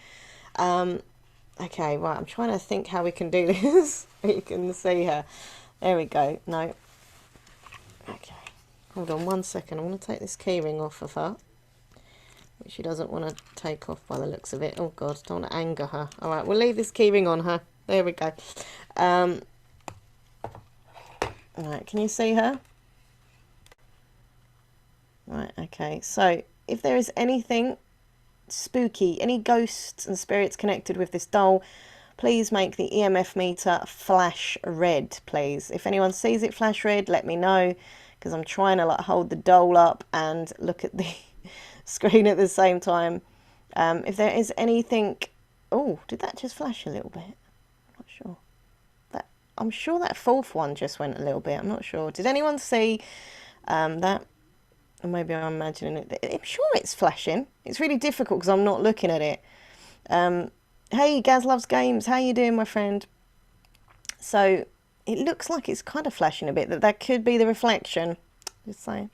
Okay, right, I'm trying to think how we can do this. You can see her. There we go. No. Okay. Hold on one second. I want to take this keyring off of her, which she doesn't want to take off by the looks of it. Oh God, don't want to anger her. All right, we'll leave this keyring on her. There we go. All right, can you see her? Right, okay. So if there is anything spooky, any ghosts and spirits connected with this doll, please make the EMF meter flash red, please. If anyone sees it flash red, let me know, because I'm trying to like hold the doll up and look at the screen at the same time. If there is anything... Oh, did that just flash a little bit? I'm not sure. I'm sure that fourth one just went a little bit. I'm not sure. Did anyone see that? Or maybe I'm imagining it. I'm sure it's flashing. It's really difficult because I'm not looking at it. Hey, Gaz Loves Games. How you doing, my friend? So it looks like it's kind of flashing a bit. That could be the reflection. Just saying.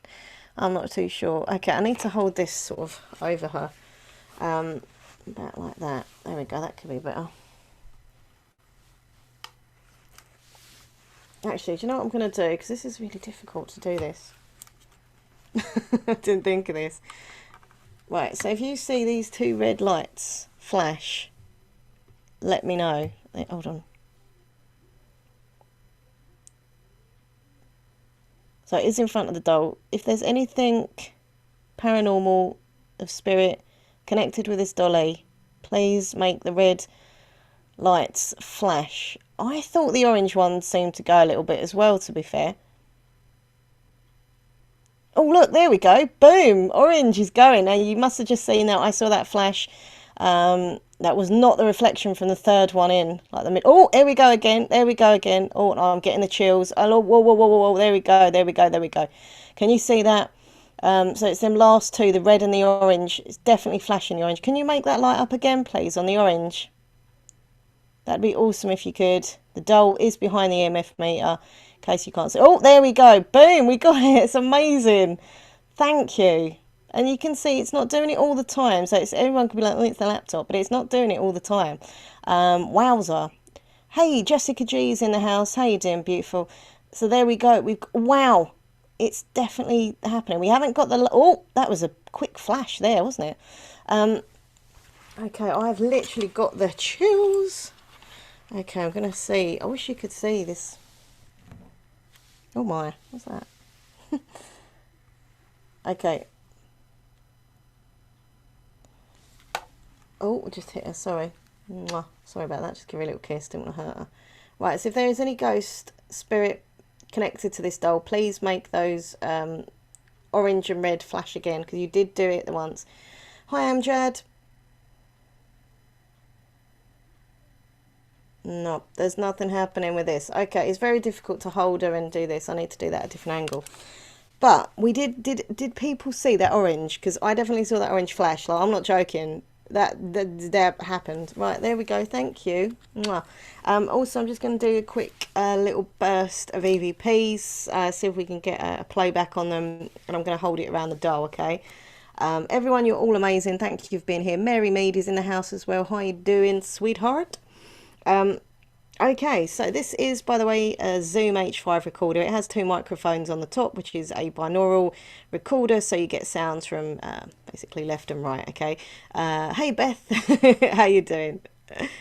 I'm not too sure. Okay, I need to hold this sort of over her. About like that. There we go. That could be better. Actually, do you know what I'm going to do? Because this is really difficult to do this. I didn't think of this. Right, so if you see these two red lights flash, let me know. Hold on. So it is in front of the doll. If there's anything paranormal of spirit connected with this dolly, please make the red lights flash. I thought the orange ones seemed to go a little bit as well, to be fair. Oh, look, there we go. Boom! Orange is going. Now, you must have just seen that. I saw that flash. That was not the reflection from the third one in. Like the mid. Oh, here we go again. There we go again. Oh, no, I'm getting the chills. Oh, whoa, whoa, whoa, whoa, whoa. There we go. There we go. There we go. Can you see that? So it's them last two, the red and the orange. It's definitely flashing the orange. Can you make that light up again, please, on the orange? That'd be awesome if you could. The doll is behind the EMF meter. in case you can't see. Oh, there we go. Boom, we got it. It's amazing. Thank you. And you can see it's not doing it all the time. So it's, everyone could be like, oh, it's the laptop, but it's not doing it all the time. Wowza. Hey, Jessica G's in the house. How you doing, beautiful? So there we go. Wow. It's definitely happening. We haven't got the... Oh, that was a quick flash there, wasn't it? Okay, I've literally got the chills. Okay, I'm going to see. I wish you could see this. Oh my, what's that? Okay. Oh, I just hit her, sorry. Mwah. Sorry about that, just give her a little kiss, didn't want to hurt her. Right, so if there is any ghost spirit connected to this doll, please make those orange and red flash again, because you did do it once. Hi, Amjad. No, there's nothing happening with this. Okay, it's very difficult to hold her and do this. I need to do that at a different angle. But we did people see that orange? Because I definitely saw that orange flash. Like, I'm not joking. That happened. Right, there we go. Thank you. Mwah. Also, I'm just going to do a quick little burst of EVPs. See if we can get a playback on them. And I'm going to hold it around the doll, okay? Everyone, you're all amazing. Thank you for being here. Mary Mead is in the house as well. How you doing, sweetheart? Okay, so this is, by the way, a Zoom H5 recorder. It has 2 microphones on the top, which is a binaural recorder, so you get sounds from basically left and right, okay? Hey, Beth, how you doing?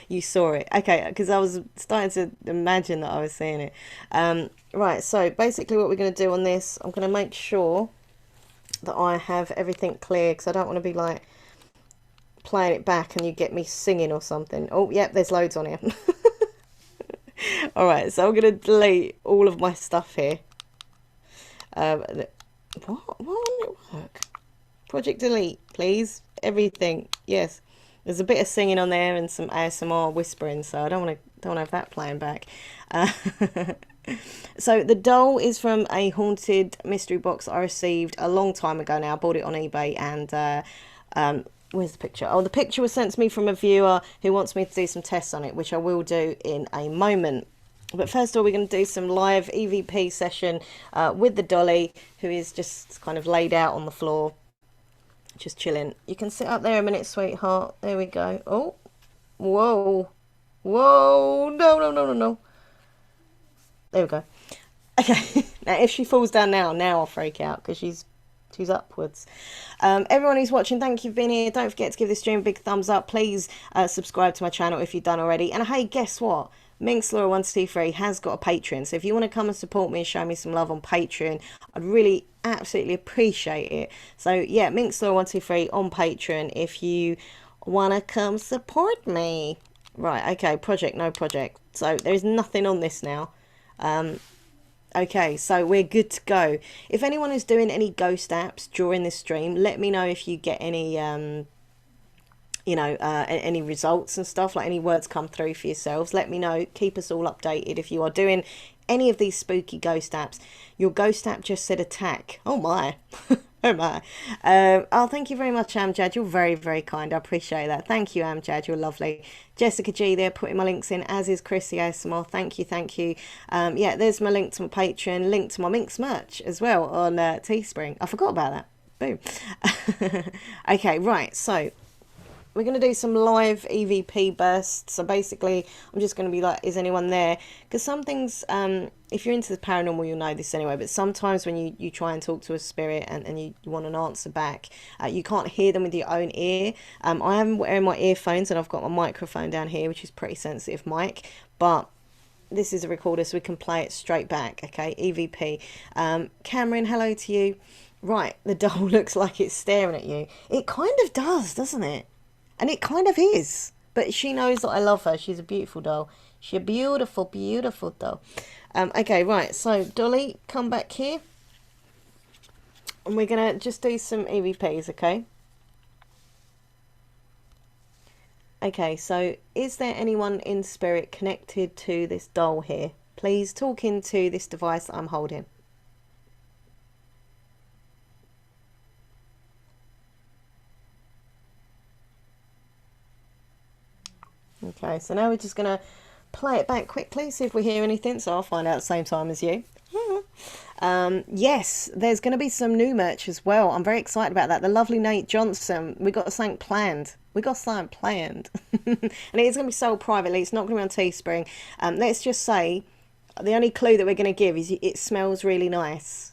You saw it. Okay, because I was starting to imagine that I was seeing it. Right, so basically what we're going to do on this, I'm going to make sure that I have everything clear, because I don't want to be, like, playing it back and you get me singing or something. Oh, yep, there's loads on here. Alright, so I'm going to delete all of my stuff here. What? Why won't it work? Project delete, please. Everything. Yes. There's a bit of singing on there and some ASMR whispering, so I don't want to have that playing back. So the doll is from a haunted mystery box I received a long time ago now. I bought it on eBay, and where's the picture? Oh, the picture was sent to me from a viewer who wants me to do some tests on it, which I will do in a moment. But first of all, we're going to do some live EVP session with the dolly, who is just kind of laid out on the floor, just chilling. You can sit up there a minute, sweetheart. There we go. Oh, whoa. Whoa. No. There we go. Okay. Now, if she falls down now I'll freak out, because she's upwards. Everyone who's watching, thank you for being here. Don't forget to give this stream a big thumbs up. Please subscribe to my channel if you've done already. And hey, guess what? Minxlaw123 has got a Patreon, so if you want to come and support me and show me some love on Patreon, I'd really absolutely appreciate it. So yeah, Minxlaw123 on Patreon if you want to come support me. Right, okay, project, no project. So there's nothing on this now. Okay, so we're good to go. If anyone is doing any ghost apps during this stream, let me know if you get any, any results and stuff, like any words come through for yourselves. Let me know. Keep us all updated. If you are doing any of these spooky ghost apps, your ghost app just said attack. Oh my. Oh my. Oh, thank you very much, Amjad. You're very, very kind. I appreciate that. Thank you, Amjad. You're lovely. Jessica G there, putting my links in, as is Chrissy ASMR. Thank you. Yeah, there's my link to my Patreon, link to my Minx merch as well on Teespring. I forgot about that. Boom. Okay, right. So we're going to do some live EVP bursts. So basically, I'm just going to be like, is anyone there? Because some things, if you're into the paranormal, you'll know this anyway. But sometimes when you try and talk to a spirit and you want an answer back, you can't hear them with your own ear. I am wearing my earphones and I've got my microphone down here, which is pretty sensitive mic. But this is a recorder, so we can play it straight back. Okay, EVP. Cameron, hello to you. Right, the doll looks like it's staring at you. It kind of does, doesn't it? And it kind of is. But she knows that I love her. She's a beautiful doll. She's a beautiful, beautiful doll. Okay, right. So, Dolly, come back here. And we're going to just do some EVPs, okay? Okay, so is there anyone in spirit connected to this doll here? Please talk into this device that I'm holding. Okay, so now we're just going to play it back quickly, see if we hear anything, so I'll find out at the same time as you. Yes, there's going to be some new merch as well. I'm very excited about that. The lovely Nate Johnson, we got something planned. We got something planned. And it is going to be sold privately. It's not going to be on Teespring. Let's just say the only clue that we're going to give is it smells really nice.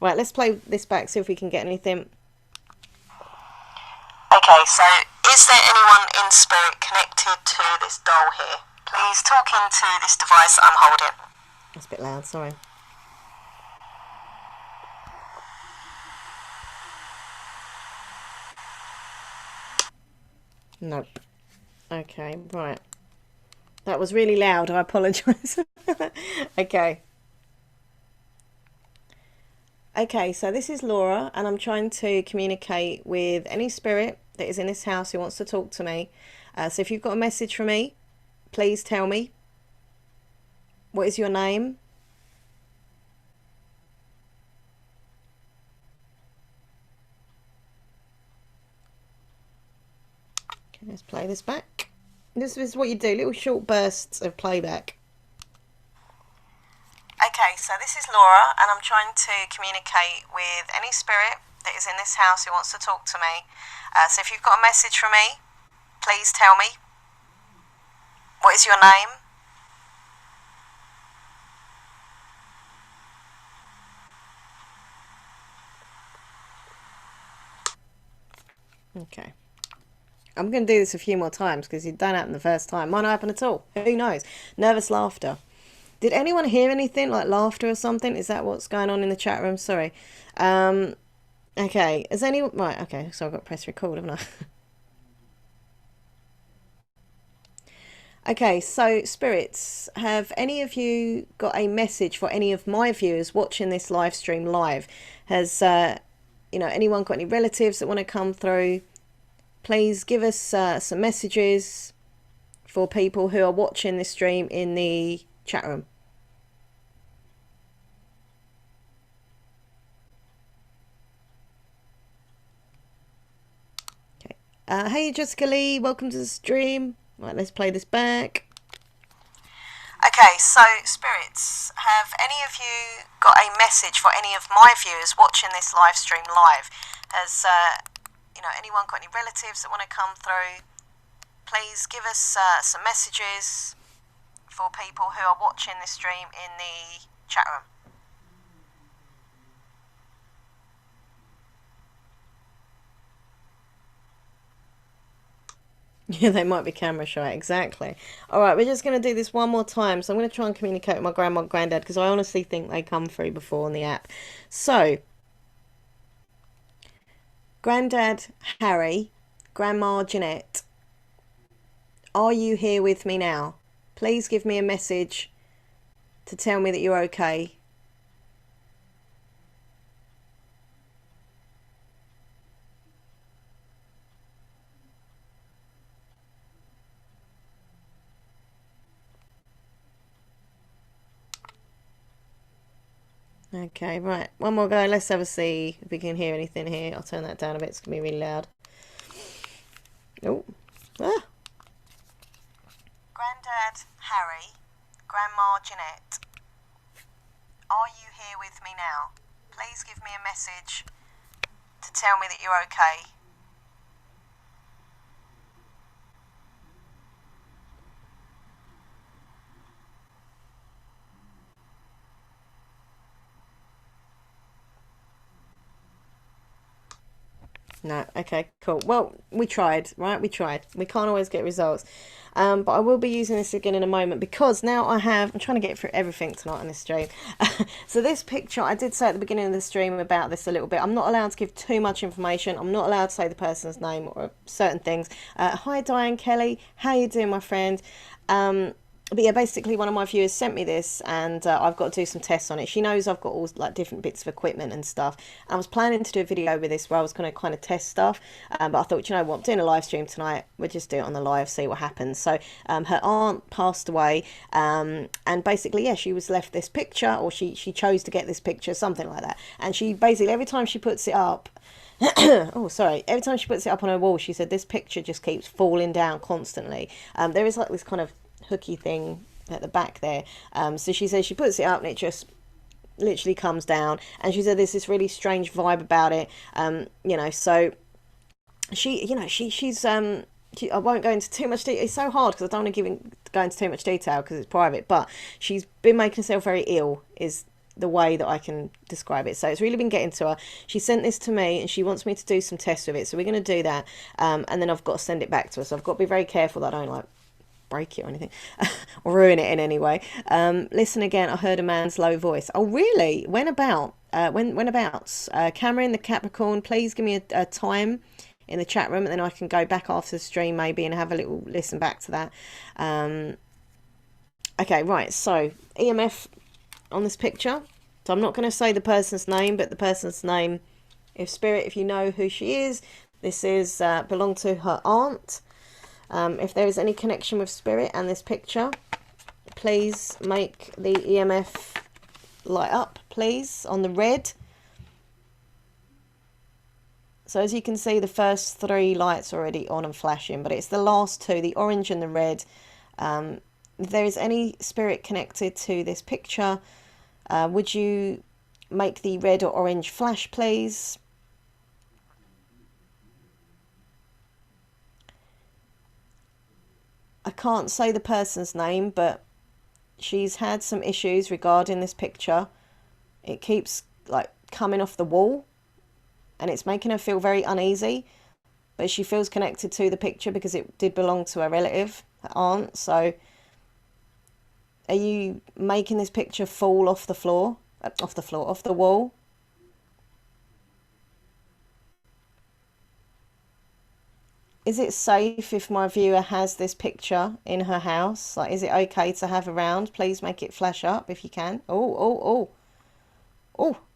Right, let's play this back, see if we can get anything. Okay, so is there anyone in spirit connected to this doll here? Please talk into this device I'm holding. That's a bit loud, sorry. Nope. Okay, right. That was really loud, I apologise. Okay. Okay, so this is Laura, and I'm trying to communicate with any spirit that is in this house who wants to talk to me. So if you've got a message for me, please tell me. What is your name? Okay, let's play this back. This is what you do, little short bursts of playback. Okay, so this is Laura, and I'm trying to communicate with any spirit that is in this house who wants to talk to me. So if you've got a message for me, please tell me. What is your name? Okay. I'm going to do this a few more times because it didn't happen the first time. Might not happen at all. Who knows? Nervous laughter. Did anyone hear anything like laughter or something? Is that what's going on in the chat room? Sorry. Okay. Has anyone... Right, okay. So I've got to press record, haven't I? Okay, so spirits, have any of you got a message for any of my viewers watching this live stream live? Has, you know, anyone got any relatives that want to come through? Please give us some messages for people who are watching this stream in the chat room. Okay. Hey Jessica Lee, welcome to the stream. Right, let's play this back. Okay, so spirits, have any of you got a message for any of my viewers watching this live stream live? Has you know, anyone got any relatives that want to come through? Please give us some messages for people who are watching this stream in the chat room. Yeah, they might be camera shy, exactly. Alright, we're just going to do this one more time. So I'm going to try and communicate with my grandma and granddad because I honestly think they come through before on the app. So, Granddad Harry, Grandma Jeanette, are you here with me now? Please give me a message to tell me that you're okay. Okay, right. One more go. Let's have a see if we can hear anything here. I'll turn that down a bit. It's going to be really loud. Oh. Ah. Granddad Harry, Grandma Jeanette, are you here with me now? Please give me a message to tell me that you're okay. No, okay, cool. Well, we tried, right? We tried. We can't always get results. But I will be using this again in a moment because now I'm trying to get through everything tonight on this stream. So this picture, I did say at the beginning of the stream about this a little bit. I'm not allowed to give too much information. I'm not allowed to say the person's name or certain things. Hi, Diane Kelly. How you doing, my friend? But yeah, basically one of my viewers sent me this and I've got to do some tests on it. She knows I've got all like different bits of equipment and stuff. I was planning to do a video with this where I was going to kind of test stuff. But I thought, you know what, I'm doing a live stream tonight. We'll just do it on the live, see what happens. So her aunt passed away and basically, yeah, she was left this picture or she chose to get this picture, something like that. And she basically, every time she puts it up, oh, sorry. Every time she puts it up on her wall, she said this picture just keeps falling down constantly. There is like this kind of hooky thing at the back there. So she says she puts it up and it just literally comes down, and she said there's this really strange vibe about it. So she's I won't go into too much detail. It's so hard because I don't want to go into too much detail because it's private, but she's been making herself very ill is the way that I can describe it. So it's really been getting to her. She sent this to me and she wants me to do some tests with it, so we're going to do that, and then I've got to send it back to her, so I've got to be very careful that I don't break it or anything or ruin it in any way. Listen again, I heard a man's low voice. Oh really? When about Cameron the Capricorn, please give me a time in the chat room, and then I can go back after the stream maybe and have a little listen back to that. Okay, right, so EMF on this picture. So I'm not going to say the person's name, but the person's name, if you know who she is, this is belonged to her aunt. If there is any connection with spirit and this picture, please make the EMF light up, please, on the red. So as you can see, the first 3 lights are already on and flashing, but it's the last 2, the orange and the red. If there is any spirit connected to this picture, would you make the red or orange flash, please? I can't say the person's name, but she's had some issues regarding this picture. It keeps coming off the wall, and it's making her feel very uneasy, but she feels connected to the picture because it did belong to a relative, her aunt. So are you making this picture fall off the wall? Is it safe if my viewer has this picture in her house? Is it okay to have around? Please make it flash up if you can. Oh,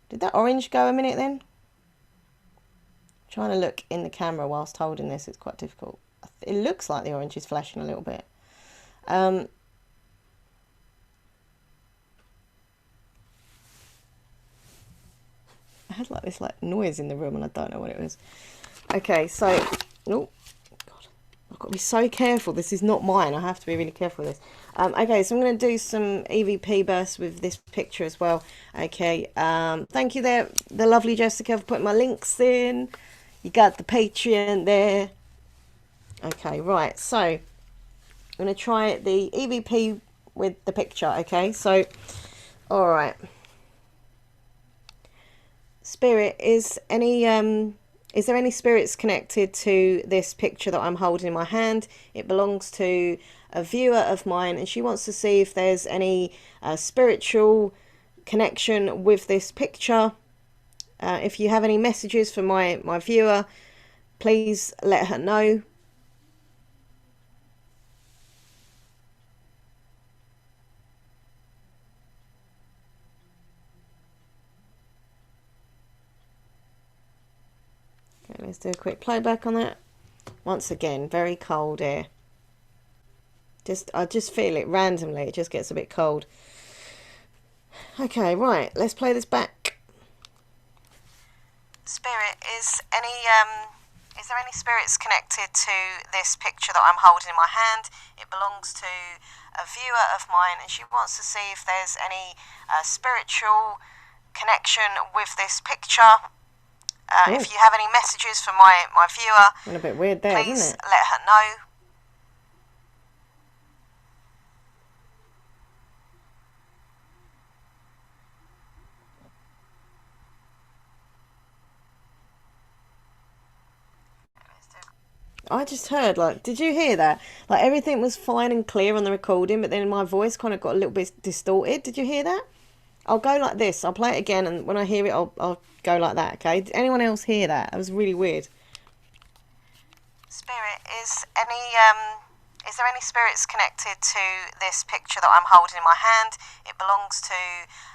did that orange go a minute then? Trying to look in the camera whilst holding this, it's quite difficult. It looks like the orange is flashing a little bit. I had this noise in the room and I don't know what it was. Okay, so oh god, I've got to be so careful. This is not mine. I have to be really careful with this. Okay, so I'm going to do some EVP bursts with this picture as well. Okay, thank you there, the lovely Jessica, for putting my links in. You got the Patreon there. Okay, right, so I'm going to try the EVP with the picture. Okay, so all right, spirit, is there any spirits connected to this picture that I'm holding in my hand? It belongs to a viewer of mine, and she wants to see if there's any spiritual connection with this picture. If you have any messages for my viewer, please let her know. Okay, let's do a quick playback on that. Once again, very cold air. I just feel it randomly. It just gets a bit cold. Okay, right. Let's play this back. Spirit, is there any spirits connected to this picture that I'm holding in my hand? It belongs to a viewer of mine, and she wants to see if there's any spiritual connection with this picture. If you have any messages for my viewer, went a bit weird there, please didn't it? let her know. I just heard, did you hear that? Everything was fine and clear on the recording, but then my voice kind of got a little bit distorted. Did you hear that? I'll go like this. I'll play it again, and when I hear it, I'll go like that, okay? Did anyone else hear that? That was really weird. Spirit, is there any spirits connected to this picture that I'm holding in my hand? It belongs to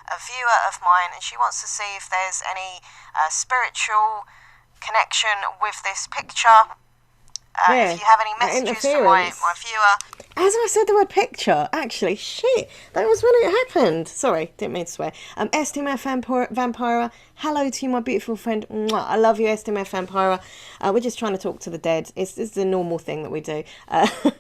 a viewer of mine, and she wants to see if there's any spiritual connection with this picture. If Yeah, you have any that messages for my interference. viewer. As I said the word picture, actually, shit, that was when it happened. Sorry, didn't mean to swear. STMF Vampira, hello to you, my beautiful friend. Mwah, I love you, STMF Vampira. We're just trying to talk to the dead. It's a normal thing that we do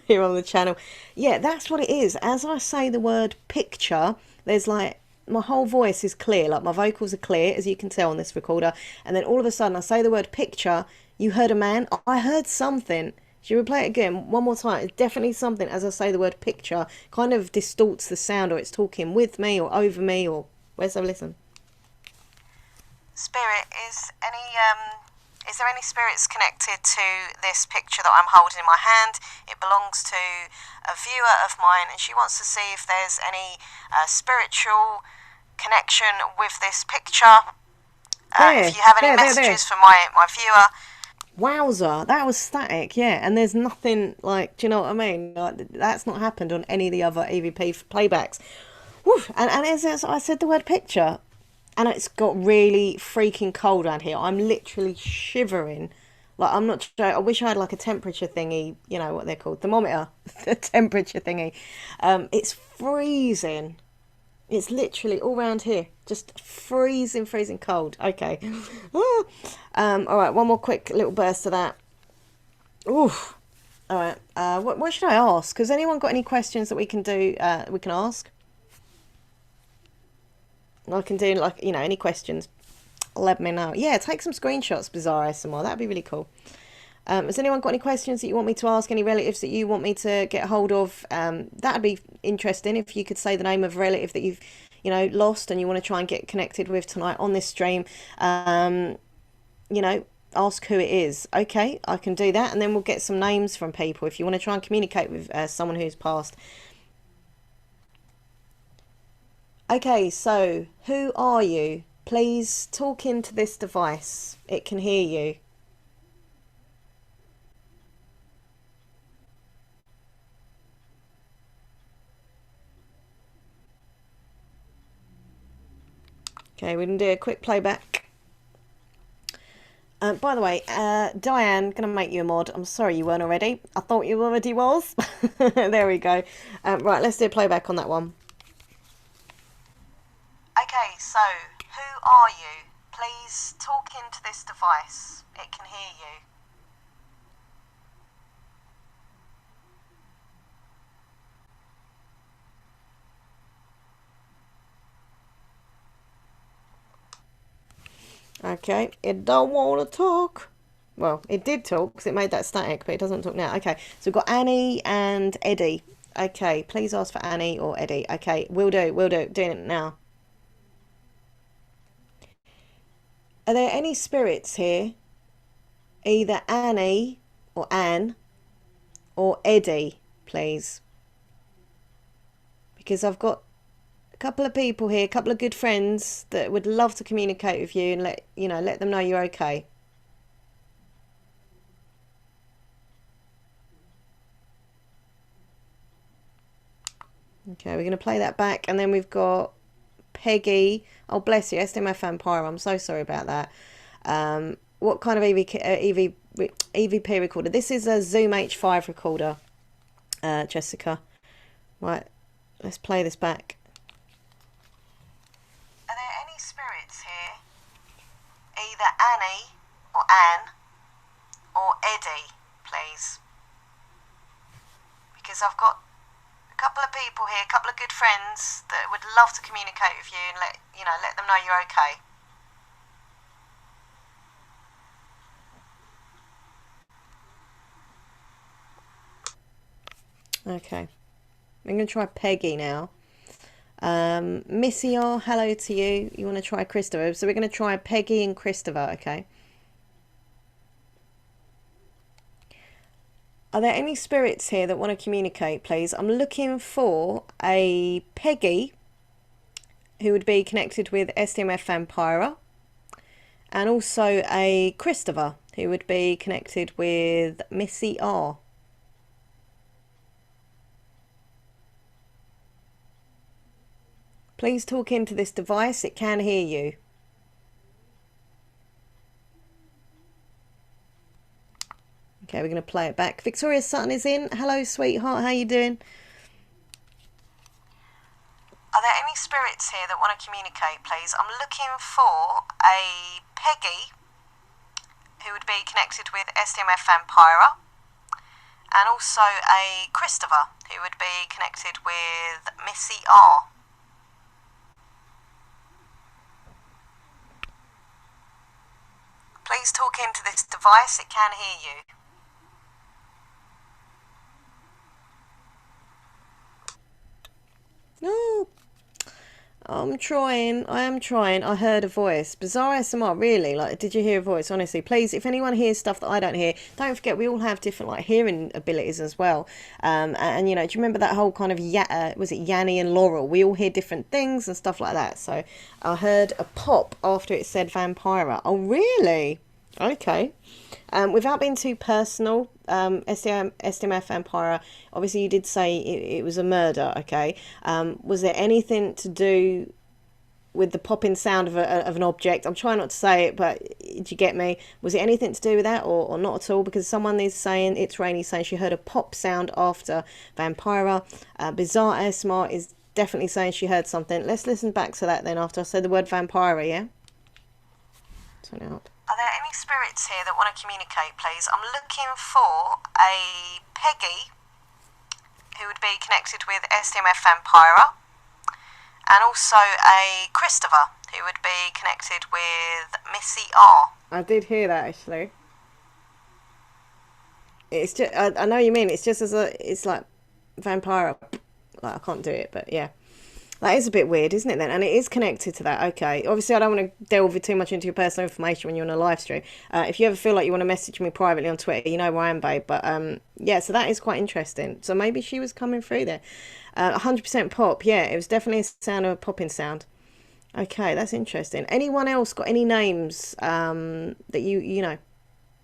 here on the channel. Yeah, that's what it is. As I say the word picture, there's like, my whole voice is clear, like my vocals are clear, as you can tell on this recorder. And then all of a sudden I say the word picture, you heard a man, I heard something. Should we play it again one more time? It's definitely something, as I say the word picture, kind of distorts the sound, or it's talking with me or over me, or where's have a listen. Spirit, is there any spirits connected to this picture that I'm holding in my hand? It belongs to a viewer of mine, and she wants to see if there's any spiritual connection with this picture. If you have any messages for my viewer. Wowza, that was static, yeah, and there's nothing like, do you know what I mean? Like, that's not happened on any of the other EVP playbacks. Woo, and as I said the word picture, and it's got really freaking cold around here. I'm literally shivering. Like, I'm not sure, I wish I had like a temperature thingy, you know what they're called, thermometer, the temperature thingy. It's freezing. It's literally all around here, just freezing cold. Okay. All right, one more quick little burst of that. Oof. All right. What should I ask? Has anyone got any questions that we can do? We can ask. I can do, like, you know, any questions. Let me know. Yeah, take some screenshots, Bizarre SMR. That'd be really cool. Has anyone got any questions that you want me to ask? Any relatives that you want me to get hold of? That'd be interesting if you could say the name of a relative that you've, you know, lost and you want to try and get connected with tonight on this stream. You know, ask who it is. Okay, I can do that, and then we'll get some names from people if you want to try and communicate with someone who's passed. Okay, so who are you? Please talk into this device. It can hear you. Okay, we can do a quick playback. By the way, Diane, going to make you a mod. I'm sorry you weren't already. I thought you already was. There we go. Right, let's do a playback on that one. Okay, so who are you? Please talk into this device. It can hear you. Okay, it don't want to talk. Well, it did talk because it made that static, but it doesn't talk now. Okay, so we've got Annie and Eddie. Okay, please ask for Annie or Eddie. Okay, we'll do. Doing it now. Are there any spirits here? Either Annie or Anne or Eddie, please. Because I've got a couple of people here, a couple of good friends that would love to communicate with you and let them know you're okay. Okay, we're going to play that back, and then we've got Peggy. Oh, bless you, SDMF Vampire. I'm so sorry about that. What kind of EVP recorder? This is a Zoom H5 recorder, Jessica. Right, let's play this back. Are there any spirits here? Either Annie or Anne or Eddie, please. Because I've got a couple of people here, a couple of good friends that would love to communicate with you and let them know you're okay. Okay, I'm going to try Peggy now. Missy R, hello to you. You want to try Christopher? So we're going to try Peggy and Christopher, okay? Are there any spirits here that want to communicate, please? I'm looking for a Peggy, who would be connected with SDMF Vampira, and also a Christopher, who would be connected with Missy R. Please talk into this device, it can hear you. Okay, we're going to play it back. Victoria Sutton is in. Hello, sweetheart. How you doing? Are there any spirits here that want to communicate, please? I'm looking for a Peggy, who would be connected with SDMF Vampira, and also a Christopher, who would be connected with Missy R. Please talk into this device, it can hear you. No. I'm trying. I am trying. I heard a voice. Bizarre ASMR, really? Like, did you hear a voice? Honestly, please, if anyone hears stuff that I don't hear, don't forget we all have different, like, hearing abilities as well. And you know, do you remember that whole kind of, was it Yanni and Laurel? We all hear different things and stuff like that. So I heard a pop after it said Vampira. Oh, really? Okay. Without being too personal, SDMF Vampira, obviously you did say it was a murder, okay? Was there anything to do with the popping sound of an object? I'm trying not to say it, but did you get me? Was it anything to do with that or not at all? Because someone is saying, it's Rainy saying she heard a pop sound after Vampira. Bizarre ASMR is definitely saying she heard something. Let's listen back to that then after I say the word Vampira, yeah? Turn it up. Are there any spirits here that want to communicate, please? I'm looking for a Peggy, who would be connected with SDMF Vampira, and also a Christopher, who would be connected with Missy R. I did hear that, actually. It's just, I know what you mean. It's just it's like Vampire. Like, I can't do it, but yeah. That is a bit weird, isn't it then? And it is connected to that. Okay. Obviously, I don't want to delve too much into your personal information when you're on a live stream. If you ever feel like you want to message me privately on Twitter, you know where I am, babe. But yeah, so that is quite interesting. So maybe she was coming through there. 100% pop. Yeah, it was definitely a sound of a popping sound. Okay, that's interesting. Anyone else got any names that you know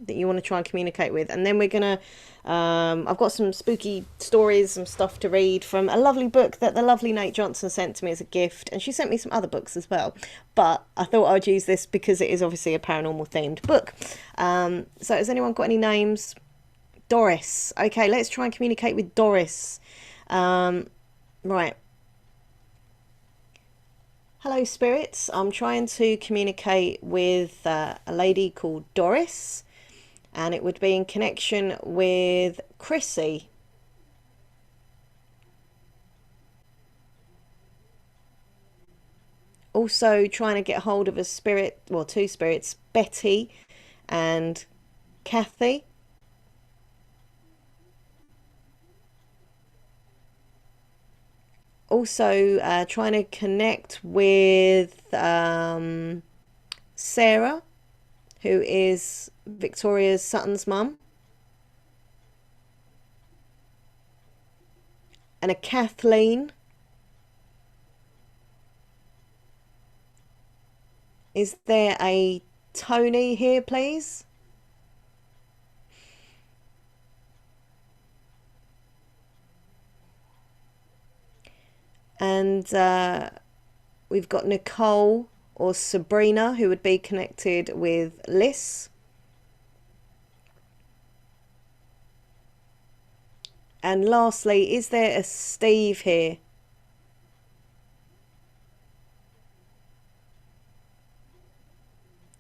that you want to try and communicate with? And then we're gonna I've got some spooky stories, some stuff to read from a lovely book that the lovely Nate Johnson sent to me as a gift, and she sent me some other books as well, but I thought I'd use this because it is obviously a paranormal themed book. So has anyone got any names? Doris. Okay, let's try and communicate with Doris. Right. Hello, spirits. I'm trying to communicate with a lady called Doris, and it would be in connection with Chrissy. Also trying to get hold of a spirit, well, two spirits, Betty and Kathy. Also trying to connect with Sarah, who is Victoria Sutton's mum, and a Kathleen. Is there a Tony here, please? And we've got Nicole or Sabrina, who would be connected with Liz. And lastly, is there a Steve here?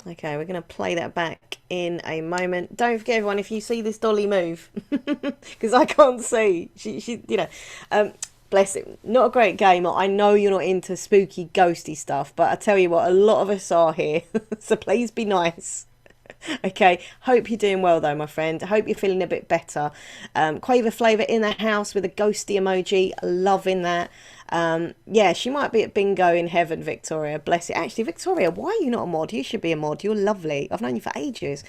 Okay, we're going to play that back in a moment. Don't forget, everyone, if you see this dolly move, because I can't see, she you know, bless it, not a great gamer. I know you're not into spooky, ghosty stuff, but I tell you what, a lot of us are here, so please be nice. Okay, hope you're doing well though, my friend. Hope you're feeling a bit better. Quaver Flavour in the house with a ghosty emoji, loving that. Yeah, she might be at bingo in heaven, Victoria, bless it. Actually, Victoria, why are you not a mod? You should be a mod. You're lovely. I've known you for ages.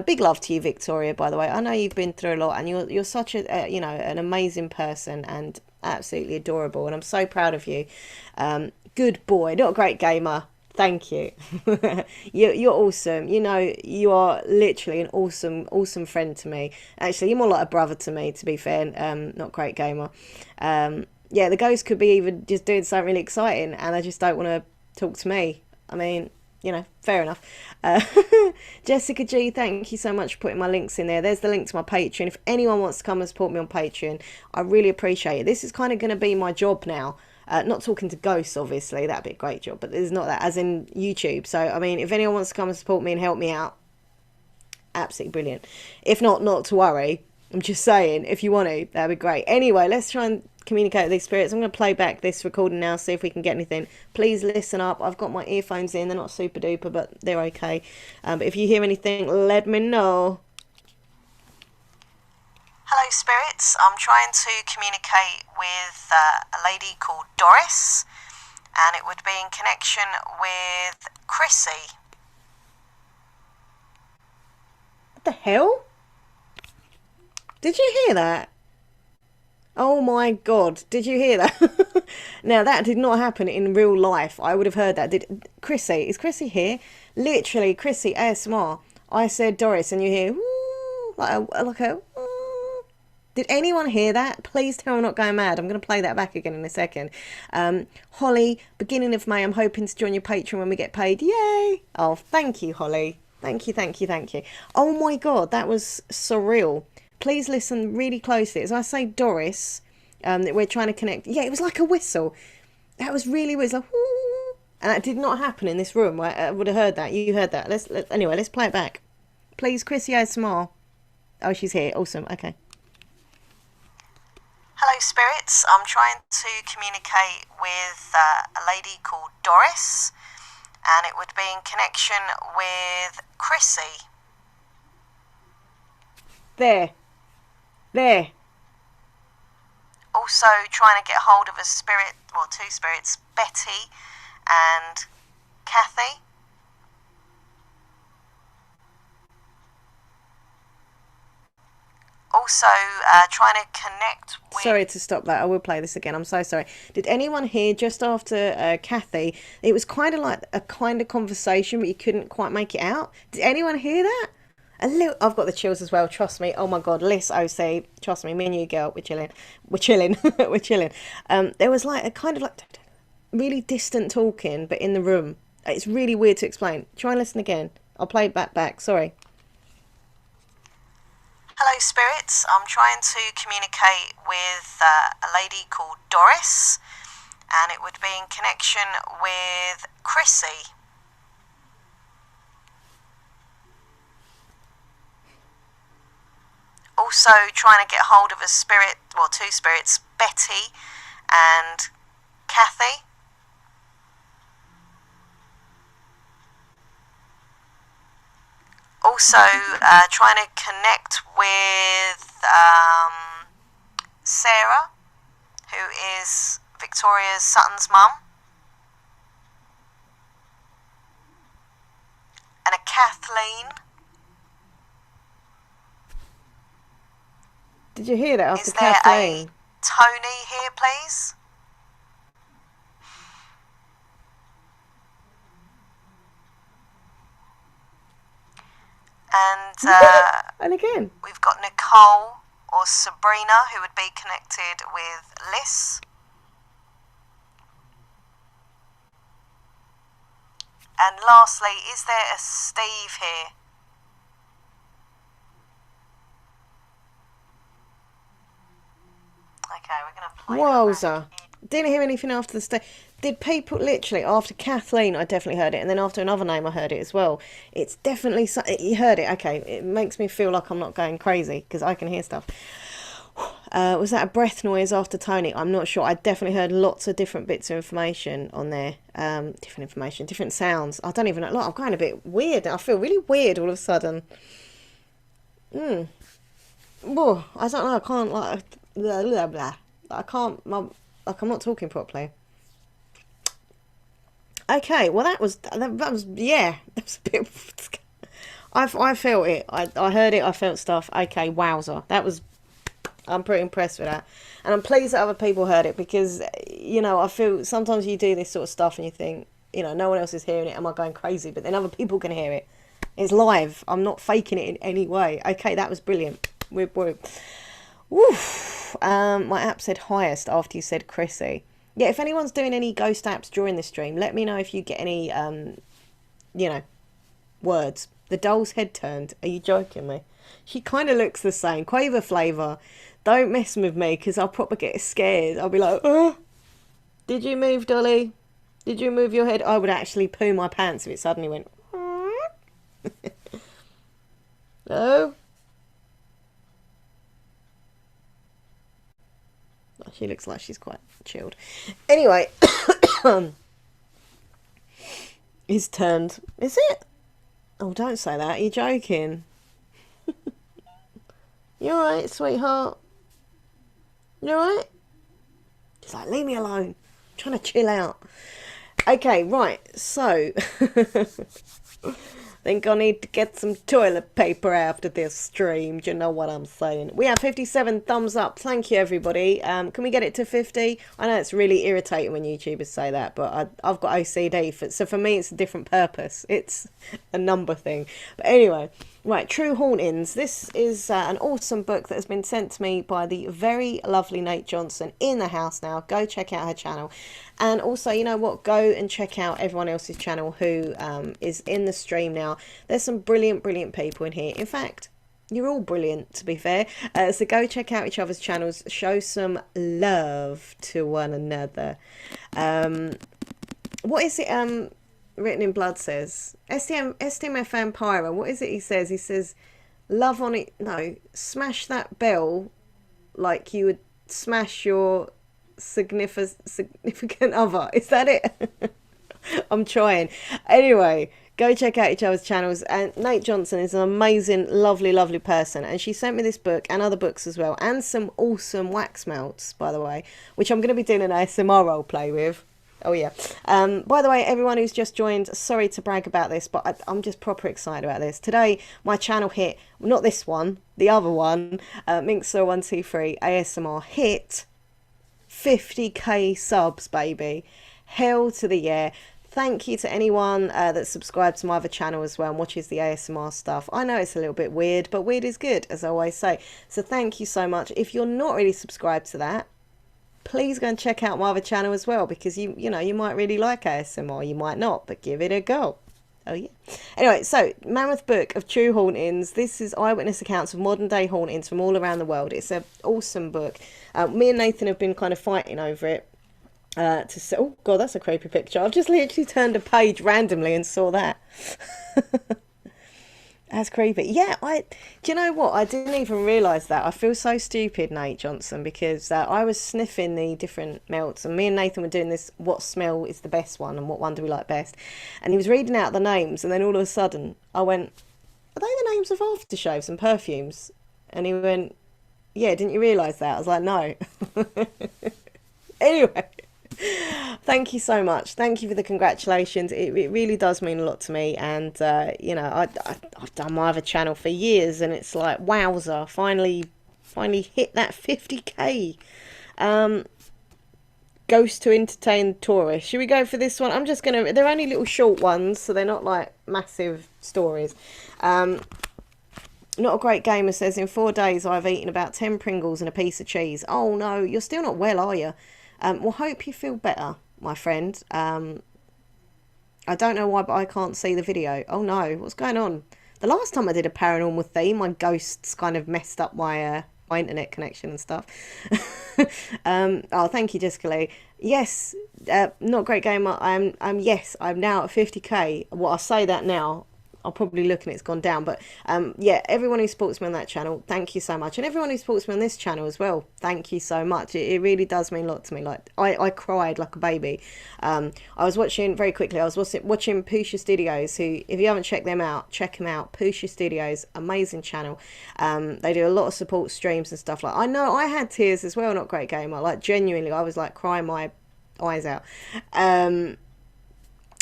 Big love to you, Victoria, by the way. I know you've been through a lot, and you're such a you know, an amazing person and absolutely adorable, and I'm so proud of you. Good boy, not a great gamer. Thank you. You're awesome. You know, you are literally an awesome friend to me. Actually, you're more like a brother to me, to be fair. Not great gamer. Yeah, the ghost could be even just doing something really exciting, and they just don't want to talk to me. I mean, you know, fair enough. Uh, Jessica G, thank you so much for putting my links in there. There's the link to my Patreon. If anyone wants to come and support me on Patreon, I really appreciate it. This is kind of going to be my job now. Not talking to ghosts, obviously, that'd be a great job, but there's not that, as in YouTube. So, I mean, if anyone wants to come and support me and help me out, absolutely brilliant. If not, not to worry. I'm just saying, if you want to, that'd be great. Anyway, let's try and communicate with these spirits. I'm going to play back this recording now, see if we can get anything. Please listen up. I've got my earphones in. They're not super duper, but they're okay. But if you hear anything, let me know. Hello, spirits. I'm trying to communicate with a lady called Doris, and it would be in connection with Chrissy. What the hell? Did you hear that? Oh my god, did you hear that? Now that did not happen in real life. I would have heard that. Chrissy, is Chrissy here? Literally, Chrissy ASMR. I said Doris and you hear woo, like a woo. Did anyone hear that? Please tell me I'm not going mad. I'm going to play that back again in a second. Holly, beginning of May, I'm hoping to join your Patreon when we get paid. Yay! Oh, thank you, Holly. Thank you, thank you, thank you. Oh my god, that was surreal. Please listen really closely. As I say Doris, that we're trying to connect. Yeah, it was like a whistle. That was really weird. It was like, whoo. And that did not happen in this room. I would have heard that. You heard that. Anyway, let's play it back. Please, Chrissy ASMR. Oh, she's here. Awesome. Okay. Hello, spirits. I'm trying to communicate with a lady called Doris, and it would be in connection with Chrissy. There. Also trying to get hold of a spirit, well, two spirits, Betty and Kathy. Also trying to connect with... Sorry to stop that. I will play this again. I'm so sorry. Did anyone hear just after Kathy, it was kind of like a kind of conversation, but you couldn't quite make it out? Did anyone hear that? A little. I've got the chills as well, trust me. Oh my god, Liz OC, trust me, me and you, girl, we're chilling. We're chilling. There was like a kind of like really distant talking, but in the room. It's really weird to explain. Try and listen again. I'll play it back, sorry. Hello, spirits. I'm trying to communicate with a lady called Doris, and it would be in connection with Chrissy. Also trying to get hold of a spirit, well, two spirits, Betty and Kathy. Also trying to connect with Sarah, who is Victoria's Sutton's mum, and a Kathleen. Did you hear that after Is there Kathleen? a Tony here, please? And And again. we've got Nicole or Sabrina, who would be connected with Liz. And lastly, is there a Steve here? Okay, we're going to play Wowza. that back. Didn't hear anything after the stage. Did people literally, after Kathleen, I definitely heard it, and then after another name, I heard it as well. It's definitely, you heard it, okay. It makes me feel like I'm not going crazy, because I can hear stuff. Was that a breath noise after Tony? I'm not sure. I definitely heard lots of different bits of information on there. Different information, different sounds. I don't even know. Look, I'm going a bit weird. I feel really weird all of a sudden. Whoa, I don't know. I can't, like, blah, blah, blah. I can't, like, I'm not talking properly. Okay, well that was yeah, that was a bit. I felt it. I heard it. I felt stuff. Okay, wowza, that was. I'm pretty impressed with that, and I'm pleased that other people heard it because you know I feel sometimes you do this sort of stuff and you think you know no one else is hearing it. Am I going crazy? But then other people can hear it. It's live. I'm not faking it in any way. Okay, that was brilliant. Woo. My app said highest after you said Chrissy. Yeah, if anyone's doing any ghost apps during the stream, let me know if you get any you know, words. The doll's head turned. Are you joking me? She kind of looks the same. Quaver Flavour, don't mess with me because I'll probably get scared. I'll be like, oh, did you move, Dolly? Did you move your head? I would actually poo my pants if it suddenly went. Oh. She looks like she's quite chilled. Anyway, he's turned. Is it? Oh, don't say that. You're joking. You alright, sweetheart? You alright? She's like, leave me alone. I'm trying to chill out. Okay, right. So, think I need to get some toilet paper after this stream. Do you know what I'm saying? We have 57 thumbs up. Thank you, everybody. Can we get it to 50? I know it's really irritating when YouTubers say that, but I've got OCD. So for me, it's a different purpose. It's a number thing. But anyway, right, True Hauntings. This is an awesome book that has been sent to me by the very lovely Nate Johnson in the house now. Go check out her channel. And also, you know what? Go and check out everyone else's channel who is in the stream now. There's some brilliant, brilliant people in here. In fact, you're all brilliant, to be fair. So go check out each other's channels. Show some love to one another. What is it written in blood says? STMF Pyro. What is it he says? He says, love on it. No, smash that bell like you would smash your significant other. Is that it? I'm trying. Anyway, go check out each other's channels. And Nate Johnson is an amazing, lovely, lovely person. And she sent me this book and other books as well. And some awesome wax melts, by the way, which I'm going to be doing an ASMR role play with. Oh, yeah. By the way, everyone who's just joined, sorry to brag about this, but I'm just proper excited about this. Today, my channel hit, not this one, the other one, Minxer123 ASMR hit 50k subs, baby. Hell to the yeah. Thank you to anyone that subscribes to my other channel as well and watches the ASMR stuff. I know it's a little bit weird, but weird is good, as I always say. So thank you so much. If you're not really subscribed to that, please go and check out my other channel as well, because you know, you might really like ASMR, you might not, but give it a go. Oh yeah. Anyway, so Mammoth Book of True Hauntings. This is eyewitness accounts of modern day hauntings from all around the world. It's an awesome book. Me and Nathan have been kind of fighting over it. Oh god, that's a creepy picture. I've just literally turned a page randomly and saw that. That's creepy. Yeah, do you know what? I didn't even realise that. I feel so stupid, Nate Johnson, because I was sniffing the different melts, and me and Nathan were doing this, what smell is the best one and what one do we like best? And he was reading out the names, and then all of a sudden I went, are they the names of aftershaves and perfumes? And he went, yeah, didn't you realise that? I was like, no. Anyway. Thank you so much. Thank you for the congratulations. It really does mean a lot to me. And you know, I've done my other channel for years, and it's like, wowza, finally hit that 50k. Ghost to entertain tourists. Should we go for this one? I'm just gonna, they're only little short ones, so they're not like massive stories. Not a Great Gamer says, in 4 days I've eaten about 10 Pringles and a piece of cheese. Oh no, you're still not well, are you? Well, hope you feel better, my friend. I don't know why, but I can't see the video. Oh no, what's going on? The last time I did a paranormal theme, my ghosts kind of messed up my my internet connection and stuff. Oh, thank you, Jessica Lee. Yes, not Great Gamer. Yes, I'm now at 50k. Well, I'll say that now. I'll probably look and it's gone down, but yeah, everyone who supports me on that channel, thank you so much, and everyone who supports me on this channel as well, thank you so much. It really does mean a lot to me. Like I cried like a baby. I was watching, very quickly, I was watching Pusha Studios, who, if you haven't checked them out, check them out. Pusha Studios, amazing channel. They do a lot of support streams and stuff. Like, I know I had tears as well, not Great Gamer, like genuinely I was like crying my eyes out.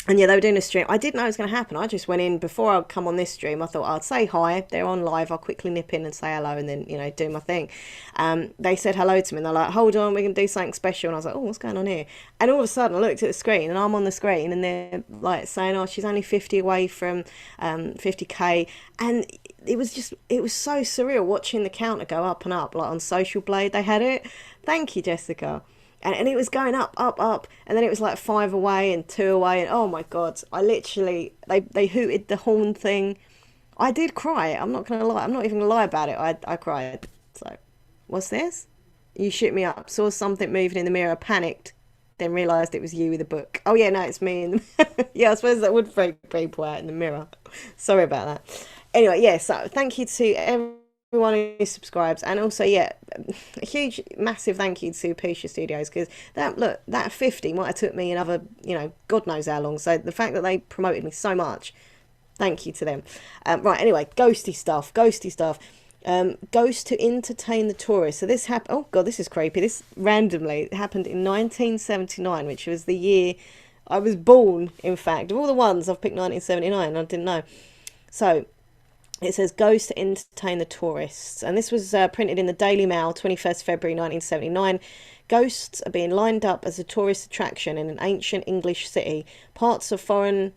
And yeah, they were doing a stream. I didn't know it was going to happen. I just went in before I'd come on this stream. I thought I'd say hi. They're on live. I'll quickly nip in and say hello and then, you know, do my thing. They said hello to me and they're like, hold on, we're going to do something special. And I was like, oh, what's going on here? And all of a sudden I looked at the screen and I'm on the screen and they're like saying, oh, she's only 50 away from 50k. And it was so surreal watching the counter go up and up, like on Social Blade. They had it. Thank you, Jessica. And it was going up, up, up, and then it was like 5 away and 2 away, and oh my god, I literally they hooted the horn thing. I did cry. I'm not gonna lie. I'm not even gonna lie about it. I cried. So, what's this? You shit me up. Saw something moving in the mirror. Panicked. Then realised it was you with a book. Oh yeah, no, it's me in the. Yeah, I suppose that would freak people out in the mirror. Sorry about that. Anyway, yeah. So thank you to everyone who subscribes, and also yeah, a huge, massive thank you to Pusha Studios, because that 50 might have took me another, God knows how long. So the fact that they promoted me so much, thank you to them. Right, anyway, ghosty stuff, ghosty stuff. Ghost to entertain the tourists. So this happened. Oh god, this is creepy. This randomly happened in 1979, which was the year I was born. In fact, of all the ones I've picked 1979, I didn't know. So it says Ghost to entertain the tourists, and this was printed in the Daily Mail, 21st February 1979. Ghosts are being lined up as a tourist attraction in an ancient English city. Parties of foreign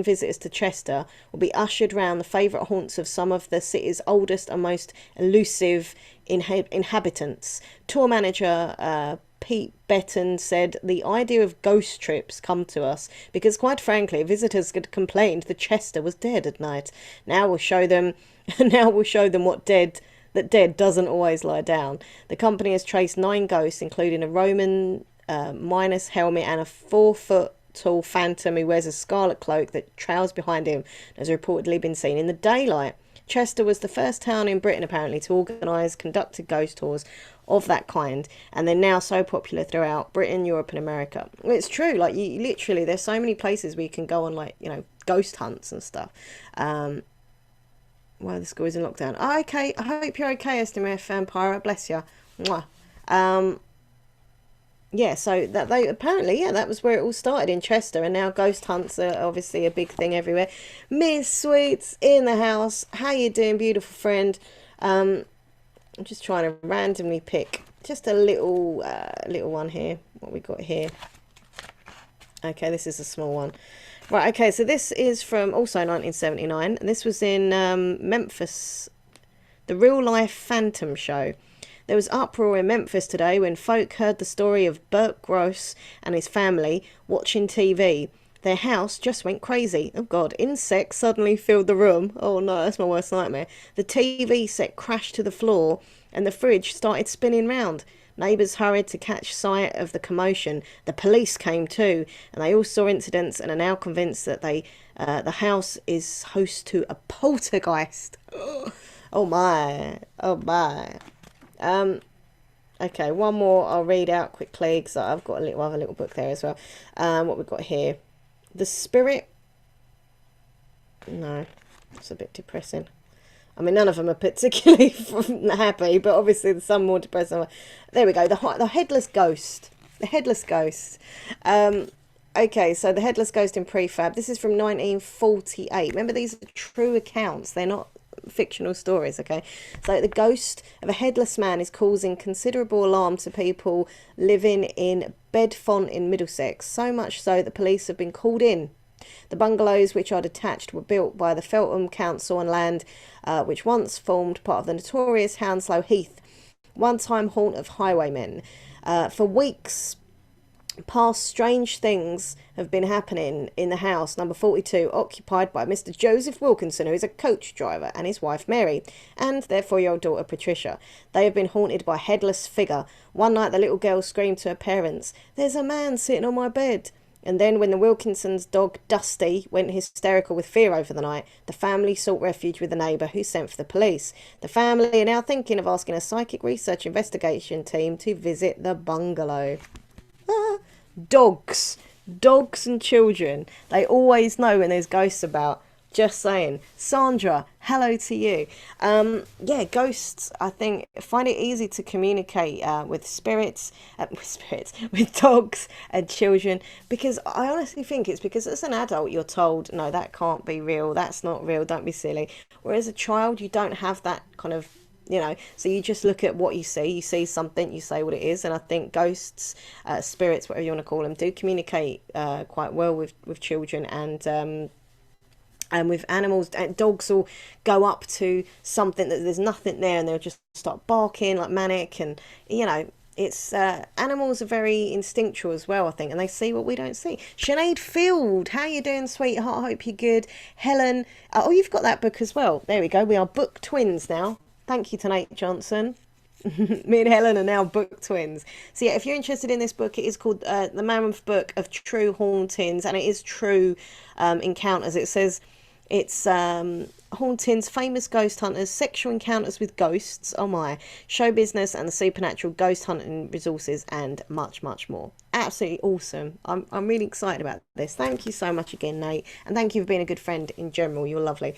visitors to Chester will be ushered round the favourite haunts of some of the city's oldest and most elusive inhabitants. Tour manager Pete Betton said, "The idea of ghost trips come to us because, quite frankly, visitors had complained that Chester was dead at night. Now we'll show them that dead doesn't always lie down." The company has traced 9 ghosts, including a Roman Minos helmet and a 4-foot tall phantom who wears a scarlet cloak that trails behind him, has reportedly been seen in the daylight. Chester was the first town in Britain, apparently, to organise conducted ghost tours of that kind, and they're now so popular throughout Britain, Europe, and America. It's true, like, you literally, there's so many places where you can go on, like, ghost hunts and stuff. Well, the school is in lockdown. Oh, okay, I hope you're okay, SDMF Vampire, bless you. Mwah. Yeah, so that they apparently, yeah, that was where it all started, in Chester, and now ghost hunts are obviously a big thing everywhere. Miss Sweets in the house. How you doing, beautiful friend? I'm just trying to randomly pick just a little one here. What we got here? Okay, this is a small one. Right, okay, so this is from also 1979, and this was in Memphis, the Real Life Phantom Show. There was uproar in Memphis today when folk heard the story of Burt Gross and his family watching TV. Their house just went crazy. Oh god, insects suddenly filled the room. Oh no, that's my worst nightmare. The TV set crashed to the floor and the fridge started spinning round. Neighbours hurried to catch sight of the commotion. The police came too, and they all saw incidents and are now convinced that the house is host to a poltergeist. Oh my, oh my. Okay, one more I'll read out quickly because I've got a other little book there as well. What we've got here. The Spirit. No, it's a bit depressing. I mean, none of them are particularly happy, but obviously there's some more depressing. There we go, the Headless Ghost. The Headless Ghost. Okay, so the Headless Ghost in Prefab. This is from 1948. Remember, these are true accounts. They're not fictional stories, okay? So the ghost of a headless man is causing considerable alarm to people living in Bedfont in Middlesex, so much so that police have been called in. The bungalows, which are detached, were built by the Feltham Council on land which once formed part of the notorious Hounslow Heath, one-time haunt of highwaymen. For weeks past, strange things have been happening in the house number 42, occupied by Mr. Joseph Wilkinson, who is a coach driver, and his wife Mary, and their 4-year-old daughter Patricia. They have been haunted by a headless figure. One night the little girl screamed to her parents, "There's a man sitting on my bed." And then when the Wilkinsons' dog Dusty went hysterical with fear over the night, the family sought refuge with a neighbour who sent for the police. The family are now thinking of asking a psychic research investigation team to visit the bungalow. Dogs and children, they always know when there's ghosts about. Just saying. Sandra, hello to you. Yeah, ghosts, I think, find it easy to communicate with spirits, with dogs and children, because I honestly think it's because as an adult you're told, no, that can't be real, that's not real, don't be silly. Whereas a child, you don't have that kind of, so you just look at what you see something, you say what it is. And I think ghosts, spirits, whatever you want to call them, do communicate quite well with children and with animals. Dogs will go up to something that there's nothing there and they'll just start barking like manic, and It's animals are very instinctual as well, I think, and they see what we don't see. Sinead Field, how you doing, sweetheart? Hope you're good. Helen, oh, you've got that book as well. There we go. We are book twins now. Thank you to Nate Johnson. Me and Helen are now book twins. So yeah, if you're interested in this book, it is called The Mammoth Book of True Hauntings, and it is true encounters. It says it's hauntings, famous ghost hunters, sexual encounters with ghosts, oh my, show business and the supernatural, ghost hunting resources, and much, much more. Absolutely awesome. I'm really excited about this. Thank you so much again, Nate, and thank you for being a good friend in general. You're lovely.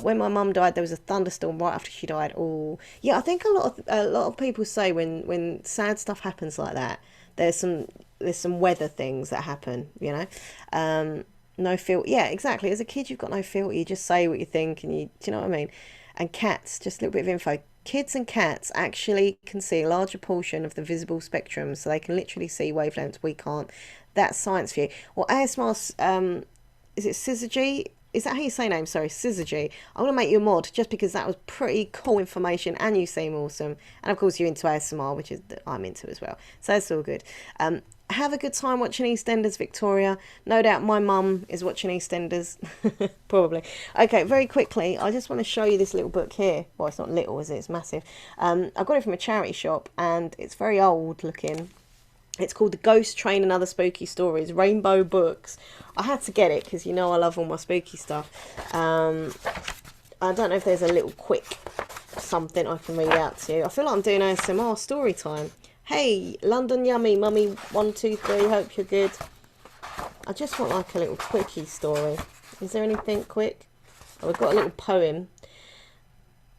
When my mum died, there was a thunderstorm right after she died. Oh yeah, I think a lot of people say when sad stuff happens like that, there's some weather things that happen, you know. No filter. Yeah, exactly. As a kid, you've got no filter. You just say what you think, and do you know what I mean? And cats, just a little bit of info. Kids and cats actually can see a larger portion of the visible spectrum, so they can literally see wavelengths we can't. That's science for you. Well, ASMR, is it Syzygy? Is that how you say name? Sorry, Syzygy. I'm going to make you a mod just because that was pretty cool information and you seem awesome. And of course, you're into ASMR, which is I'm into as well. So it's all good. Have a good time watching EastEnders, Victoria. No doubt my mum is watching EastEnders. Probably. Okay, very quickly, I just want to show you this little book here. Well, it's not little, is it? It's massive. I got it from a charity shop and it's very old looking. It's called The Ghost Train and Other Spooky Stories, Rainbow Books. I had to get it because you know I love all my spooky stuff. I don't know if there's a little quick something I can read out to you. I feel like I'm doing ASMR story time. Hey, London Yummy, Mummy 123, hope you're good. I just want like a little quickie story. Is there anything quick? Oh, we've got a little poem.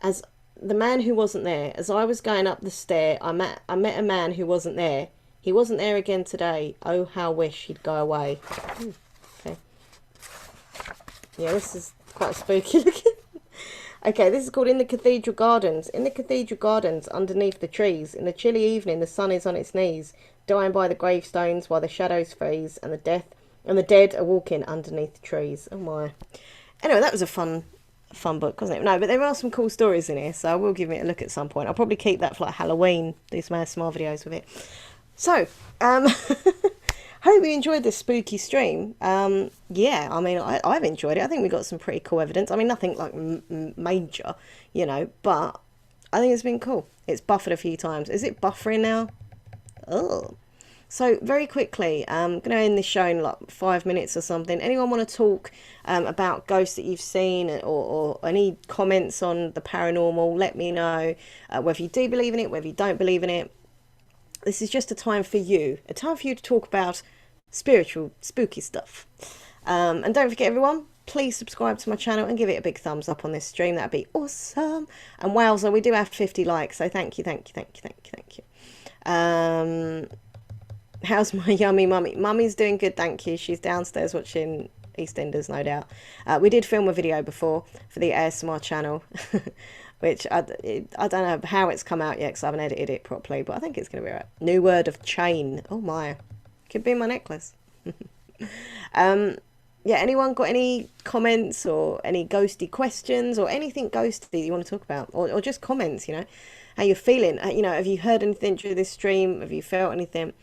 As the man who wasn't there, as I was going up the stair, I met a man who wasn't there. He wasn't there again today. Oh, how wish he'd go away. Okay. Yeah, this is quite spooky looking. Okay, this is called In the Cathedral Gardens. In the Cathedral Gardens, underneath the trees, in the chilly evening, the sun is on its knees, dying by the gravestones while the shadows freeze, and the dead are walking underneath the trees. Oh my. Anyway, that was a fun book, wasn't it? No, but there are some cool stories in here, so I will give it a look at some point. I'll probably keep that for like Halloween, do some ASMR videos with it. So, hope you enjoyed this spooky stream. Yeah, I mean, I've enjoyed it. I think we got some pretty cool evidence. I mean, nothing like major, you know, but I think it's been cool. It's buffered a few times. Is it buffering now? Oh. So, very quickly, I'm going to end this show in like 5 minutes or something. Anyone want to talk about ghosts that you've seen or any comments on the paranormal? Let me know whether you do believe in it, whether you don't believe in it. This is just a time for you to talk about spiritual, spooky stuff. And don't forget, everyone, please subscribe to my channel and give it a big thumbs up on this stream. That'd be awesome. And wowza, we do have 50 likes, so thank you. How's my yummy mummy? Mummy's doing good, thank you. She's downstairs watching EastEnders, no doubt. We did film a video before for the ASMR channel. Which I don't know how it's come out yet because I haven't edited it properly, but I think it's going to be right. New word of chain. Oh my. Could be my necklace. Yeah, anyone got any comments or any ghosty questions or anything ghosty that you want to talk about? Or just comments, you know, how you're feeling. You know, have you heard anything through this stream? Have you felt anything?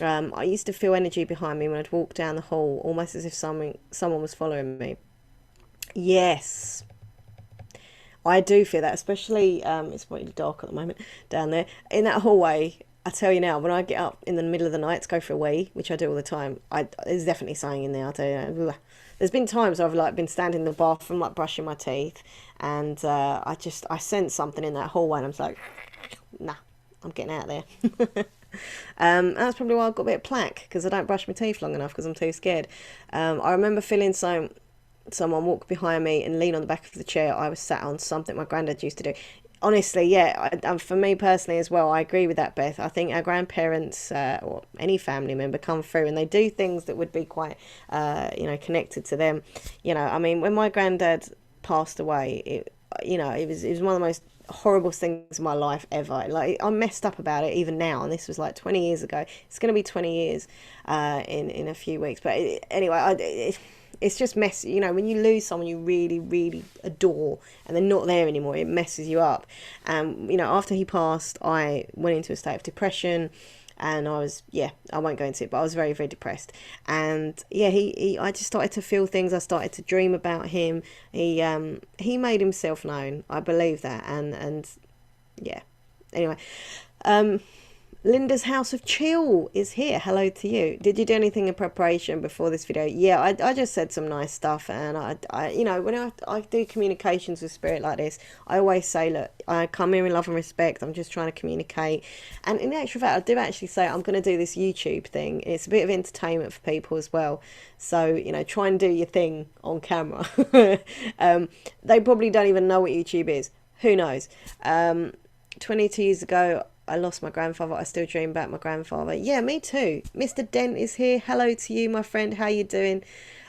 I used to feel energy behind me when I'd walk down the hall, almost as if someone was following me. Yes. I do feel that, especially, it's really dark at the moment down there. In that hallway, I tell you now, when I get up in the middle of the night to go for a wee, which I do all the time, there's definitely something in there, I tell you. There's been times I've like been standing in the bathroom, like brushing my teeth, and I sense something in that hallway, and I'm just like, nah, I'm getting out of there. That's probably why I've got a bit of plaque, because I don't brush my teeth long enough, because I'm too scared. I remember feeling someone walk behind me and lean on the back of the chair I was sat on, something my granddad used to do. Honestly, yeah, for me personally as well, I agree with that, Beth. I think our grandparents or any family member come through and they do things that would be quite, connected to them. You know, I mean, when my granddad passed away, it was one of the most horrible things in my life ever. Like, I'm messed up about it even now, and this was like 20 years ago. It's going to be 20 years in a few weeks. But anyway, it's just messy. You know, when you lose someone you really, really adore and they're not there anymore, it messes you up. And, you know, after he passed, I went into a state of depression. And I was, yeah, I won't go into it, but I was very, very depressed. And yeah, I just started to feel things. I started to dream about him. He made himself known. I believe that. And yeah. Anyway, Linda's House of Chill is here. Hello to you. Did you do anything in preparation before this video? Yeah, I just said some nice stuff, and I you know, when I do communications with spirit like this, I always say, look, I come here in love and respect. I'm just trying to communicate. And in the actual fact, I do actually say I'm going to do this YouTube thing. It's a bit of entertainment for people as well. So, you know, try and do your thing on camera. They probably don't even know what YouTube is. Who knows? 22 years ago, I lost my grandfather. I still dream about my grandfather. Yeah, me too. Mr. Dent is here. Hello to you, my friend. How you doing?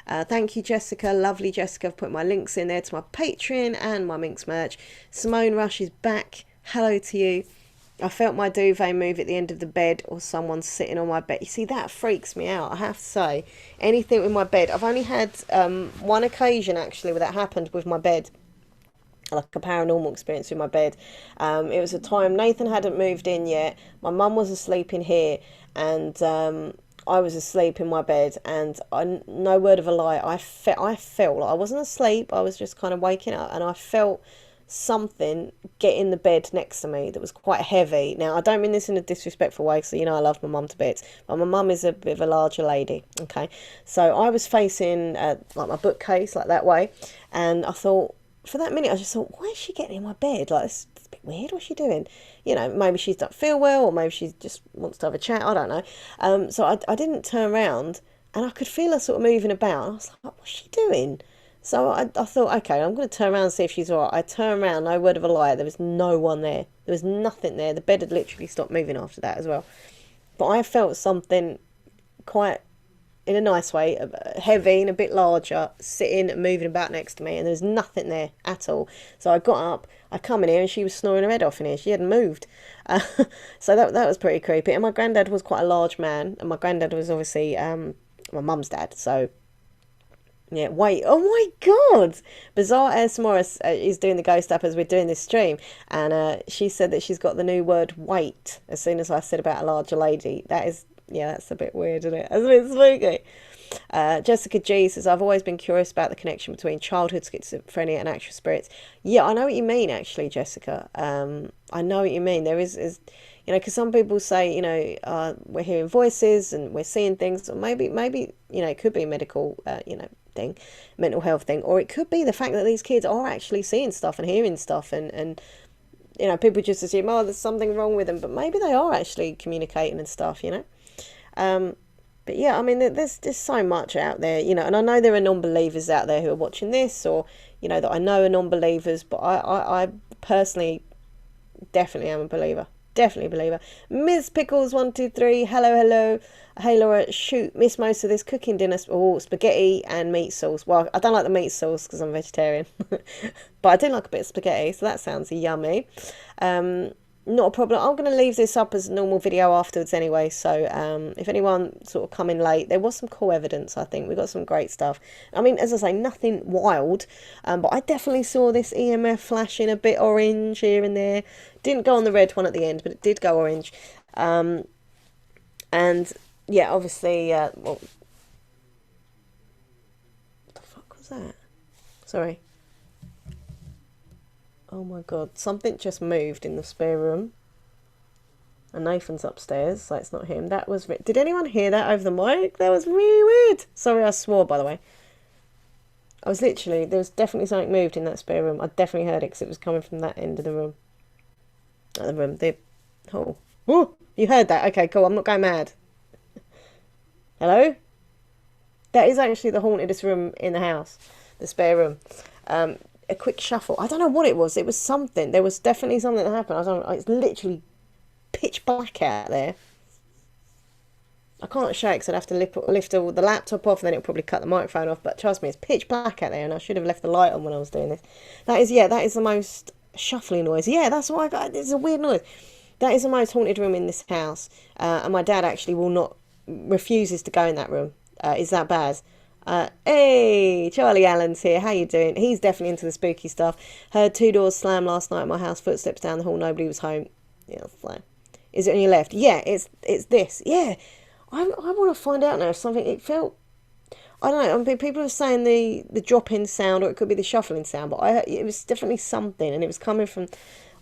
Thank you, Jessica. Lovely Jessica. I've put my links in there to my Patreon and my Minx merch. Simone Rush is back. Hello to you. I felt my duvet move at the end of the bed, or someone sitting on my bed. You see, that freaks me out, I have to say. Anything with my bed. I've only had one occasion, actually, where that happened with my bed. Like a paranormal experience with my bed. It was a time Nathan hadn't moved in yet. My mum was asleep in here, and I was asleep in my bed. And no word of a lie, I felt like I wasn't asleep. I was just kind of waking up, and I felt something get in the bed next to me that was quite heavy. Now, I don't mean this in a disrespectful way, so you know I love my mum to bits, but my mum is a bit of a larger lady. Okay, so I was facing like my bookcase, like that way, and I thought, for that minute, I just thought, why is she getting in my bed? Like, it's a bit weird. What's she doing? You know, maybe she doesn't feel well, or maybe she just wants to have a chat. I don't know. So I didn't turn around, and I could feel her sort of moving about. I was like, what's she doing? So I thought, okay, I'm going to turn around and see if she's all right. I turned around, no word of a lie. There was no one there. There was nothing there. The bed had literally stopped moving after that as well. But I felt something quite, in a nice way, heavy and a bit larger, sitting and moving about next to me, and there was nothing there at all. So I got up, I come in here, and she was snoring her head off in here. She hadn't moved. So that was pretty creepy. And my granddad was quite a large man, and my granddad was obviously my mum's dad. So yeah, wait, oh my god! Bizarre ASMR is doing the ghost app as we're doing this stream, and she said that she's got the new word wait as soon as I said about a larger lady. That is, yeah, that's a bit weird, isn't it? That's a bit spooky. Jessica G says, I've always been curious about the connection between childhood schizophrenia and actual spirits. Yeah, I know what you mean, actually, Jessica. I know what you mean. There is you know, because some people say, you know, we're hearing voices and we're seeing things, or maybe, you know, it could be a medical, you know, thing, mental health thing, or it could be the fact that these kids are actually seeing stuff and hearing stuff, and you know, people just assume, oh, there's something wrong with them, but maybe they are actually communicating and stuff, you know. But yeah, I mean, there's so much out there, you know, and I know there are non-believers out there who are watching this, or, you know, that I know are non-believers, but I personally definitely am a believer. Definitely a believer. Ms. Pickles123, hello. Hey Laura, shoot, miss most of this cooking dinner. Oh, spaghetti and meat sauce. Well, I don't like the meat sauce because I'm vegetarian, but I do like a bit of spaghetti, so that sounds yummy. Not a problem. I'm going to leave this up as a normal video afterwards anyway, so if anyone sort of come in late, there was some cool evidence, I think. We got some great stuff. I mean, as I say, nothing wild, but I definitely saw this EMF flashing a bit orange here and there. Didn't go on the red one at the end, but it did go orange. And yeah, obviously, well, what the fuck was that? Sorry. Oh my god, something just moved in the spare room. And Nathan's upstairs, so it's not him. That was... Did anyone hear that over the mic? That was really weird. Sorry, I swore, by the way. I was literally... There was definitely something moved in that spare room. I definitely heard it because it was coming from that end of the room. Not the room, the... Oh. Oh, you heard that? Okay, cool, I'm not going mad. Hello? That is actually the hauntedest room in the house. The spare room. A quick shuffle. I don't know what it was. It was something. There was definitely something that happened. I don't know. It's literally pitch black out there. I can't show it because I'd have to lift all the laptop off, and then it'll probably cut the microphone off. But trust me, it's pitch black out there, and I should have left the light on when I was doing this. That is the most shuffling noise. Yeah, that's why I got. It's a weird noise. That is the most haunted room in this house, and my dad actually refuses to go in that room. Is that bad? Hey, Charlie Allen's here. How you doing? He's definitely into the spooky stuff. Heard two doors slam last night at my house. Footsteps down the hall. Nobody was home. Yeah, so. Is it on your left? Yeah, it's this. Yeah, I want to find out now if something. It felt. I don't know. I mean, people are saying the drop-in sound, or it could be the shuffling sound, but it was definitely something, and it was coming from.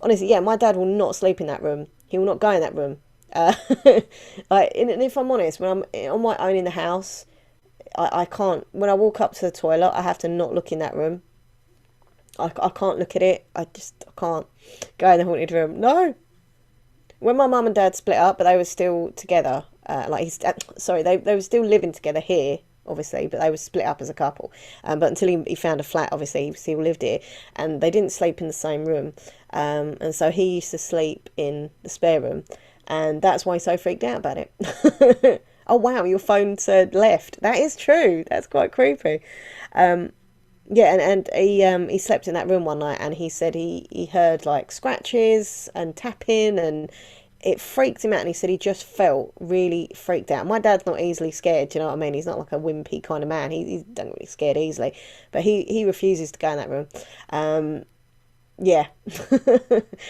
Honestly, yeah, my dad will not sleep in that room. He will not go in that room. Uh, and if I'm honest, when I'm on my own in the house, I can't. When I walk up to the toilet, I have to not look in that room. I can't look at it. I can't go in the haunted room. No. When my mum and dad split up, but they were still together. Sorry, they were still living together here, obviously, but they were split up as a couple. But until he found a flat, obviously, he still lived here, and they didn't sleep in the same room. And so he used to sleep in the spare room, and that's why he's so freaked out about it. Oh wow, your phone said left. That is true. That's quite creepy. Yeah, and he slept in that room one night, and he said he heard like scratches and tapping, and it freaked him out. And he said he just felt really freaked out. My dad's not easily scared. Do you know what I mean? He's not like a wimpy kind of man. He doesn't really scared easily, but he refuses to go in that room. Yeah,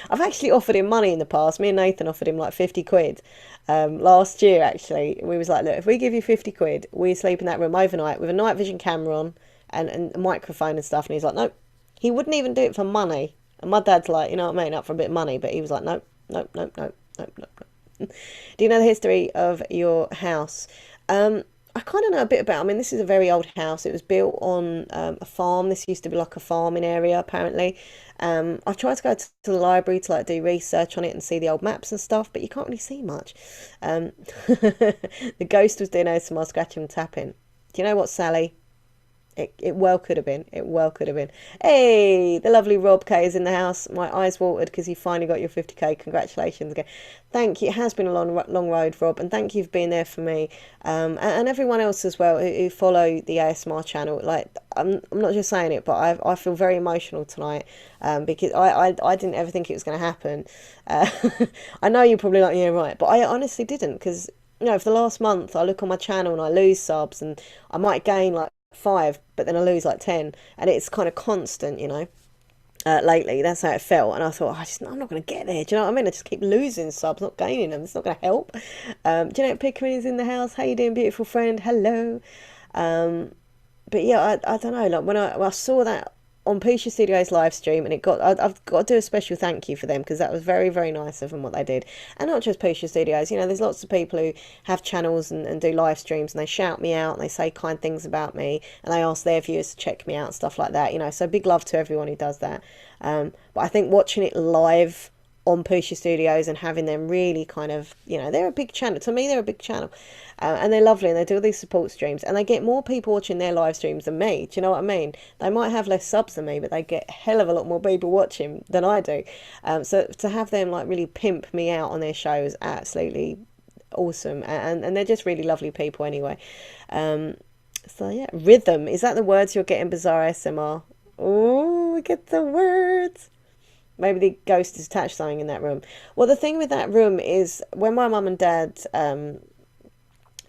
I've actually offered him money in the past. Me and Nathan offered him like 50 quid. Last year, actually, we was like, look, if we give you 50 quid, we sleep in that room overnight with a night vision camera on and a microphone and stuff. And he's like, nope. He wouldn't even do it for money. And my dad's like, you know what I mean, up for a bit of money. But he was like, nope, nope, nope, nope, nope, nope, nope. Do you know the history of your house? I kind of know a bit about. I mean, this is a very old house. It was built on a farm. This used to be like a farming area, apparently. I've tried to go to the library to like do research on it and see the old maps and stuff, but you can't really see much. The ghost was doing ASMR scratching and tapping. Do you know what, Sally? It well could have been. It well could have been. Hey, the lovely Rob K is in the house. My eyes watered because you finally got your 50k. Congratulations again. Thank you. It has been a long road, Rob, and thank you for being there for me, and everyone else as well who follow the ASMR channel. Like, I'm not just saying it, but I feel very emotional tonight, because I didn't ever think it was going to happen. I know you're probably like, yeah, right, but I honestly didn't, because you know, for the last month, I look on my channel and I lose subs, and I might gain like 5, but then I lose like 10, and it's kind of constant, you know. Lately, that's how it felt, and I thought, I'm not going to get there. Do you know what I mean? I just keep losing subs, not gaining them. It's not going to help. Do you know Pickering is in the house? How you doing, beautiful friend? Hello. But yeah, I don't know. Like when I saw that on Pusha Studios live stream, and I've got to do a special thank you for them, because that was very, very nice of them what they did. And not just Pusha Studios, you know, there's lots of people who have channels and do live streams, and they shout me out and they say kind things about me, and they ask their viewers to check me out and stuff like that, you know. So big love to everyone who does that. But I think watching it live on Pusha Studios and having them really kind of, you know, they're a big channel. To me, they're a big channel. And they're lovely, and they do all these support streams, and they get more people watching their live streams than me. Do you know what I mean? They might have less subs than me, but they get a hell of a lot more people watching than I do. So to have them like really pimp me out on their show is absolutely awesome, and they're just really lovely people anyway. So yeah, rhythm, is that the words you're getting, Bizarre SMR? Oh, we get the words. Maybe the ghost has attached something in that room. Well, the thing with that room is when my mum and dad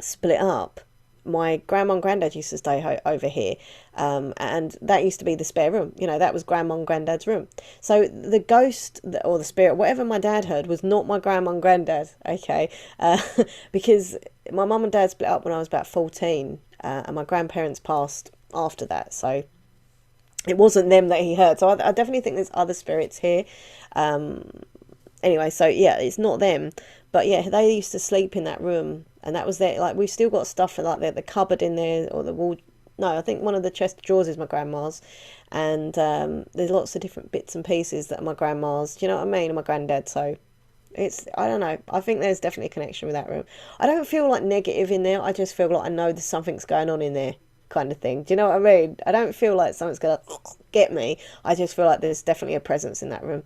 split up, my grandma and granddad used to stay over here, and that used to be the spare room. You know, that was grandma and granddad's room. So the ghost or the spirit, whatever my dad heard, was not my grandma and granddad. Okay, because my mum and dad split up when I was about 14, and my grandparents passed after that. So it wasn't them that he heard. So I definitely think there's other spirits here. Anyway, so yeah, it's not them. But yeah, they used to sleep in that room, and that was there. Like, we've still got stuff for like the cupboard in there, or the wall. No, I think one of the chest of drawers is my grandma's, and there's lots of different bits and pieces that are my grandma's. Do you know what I mean? And my granddad. So it's, I don't know. I think there's definitely a connection with that room. I don't feel like negative in there. I just feel like I know there's something's going on in there, kind of thing. Do you know what I mean? I don't feel like something's gonna get me. I just feel like there's definitely a presence in that room.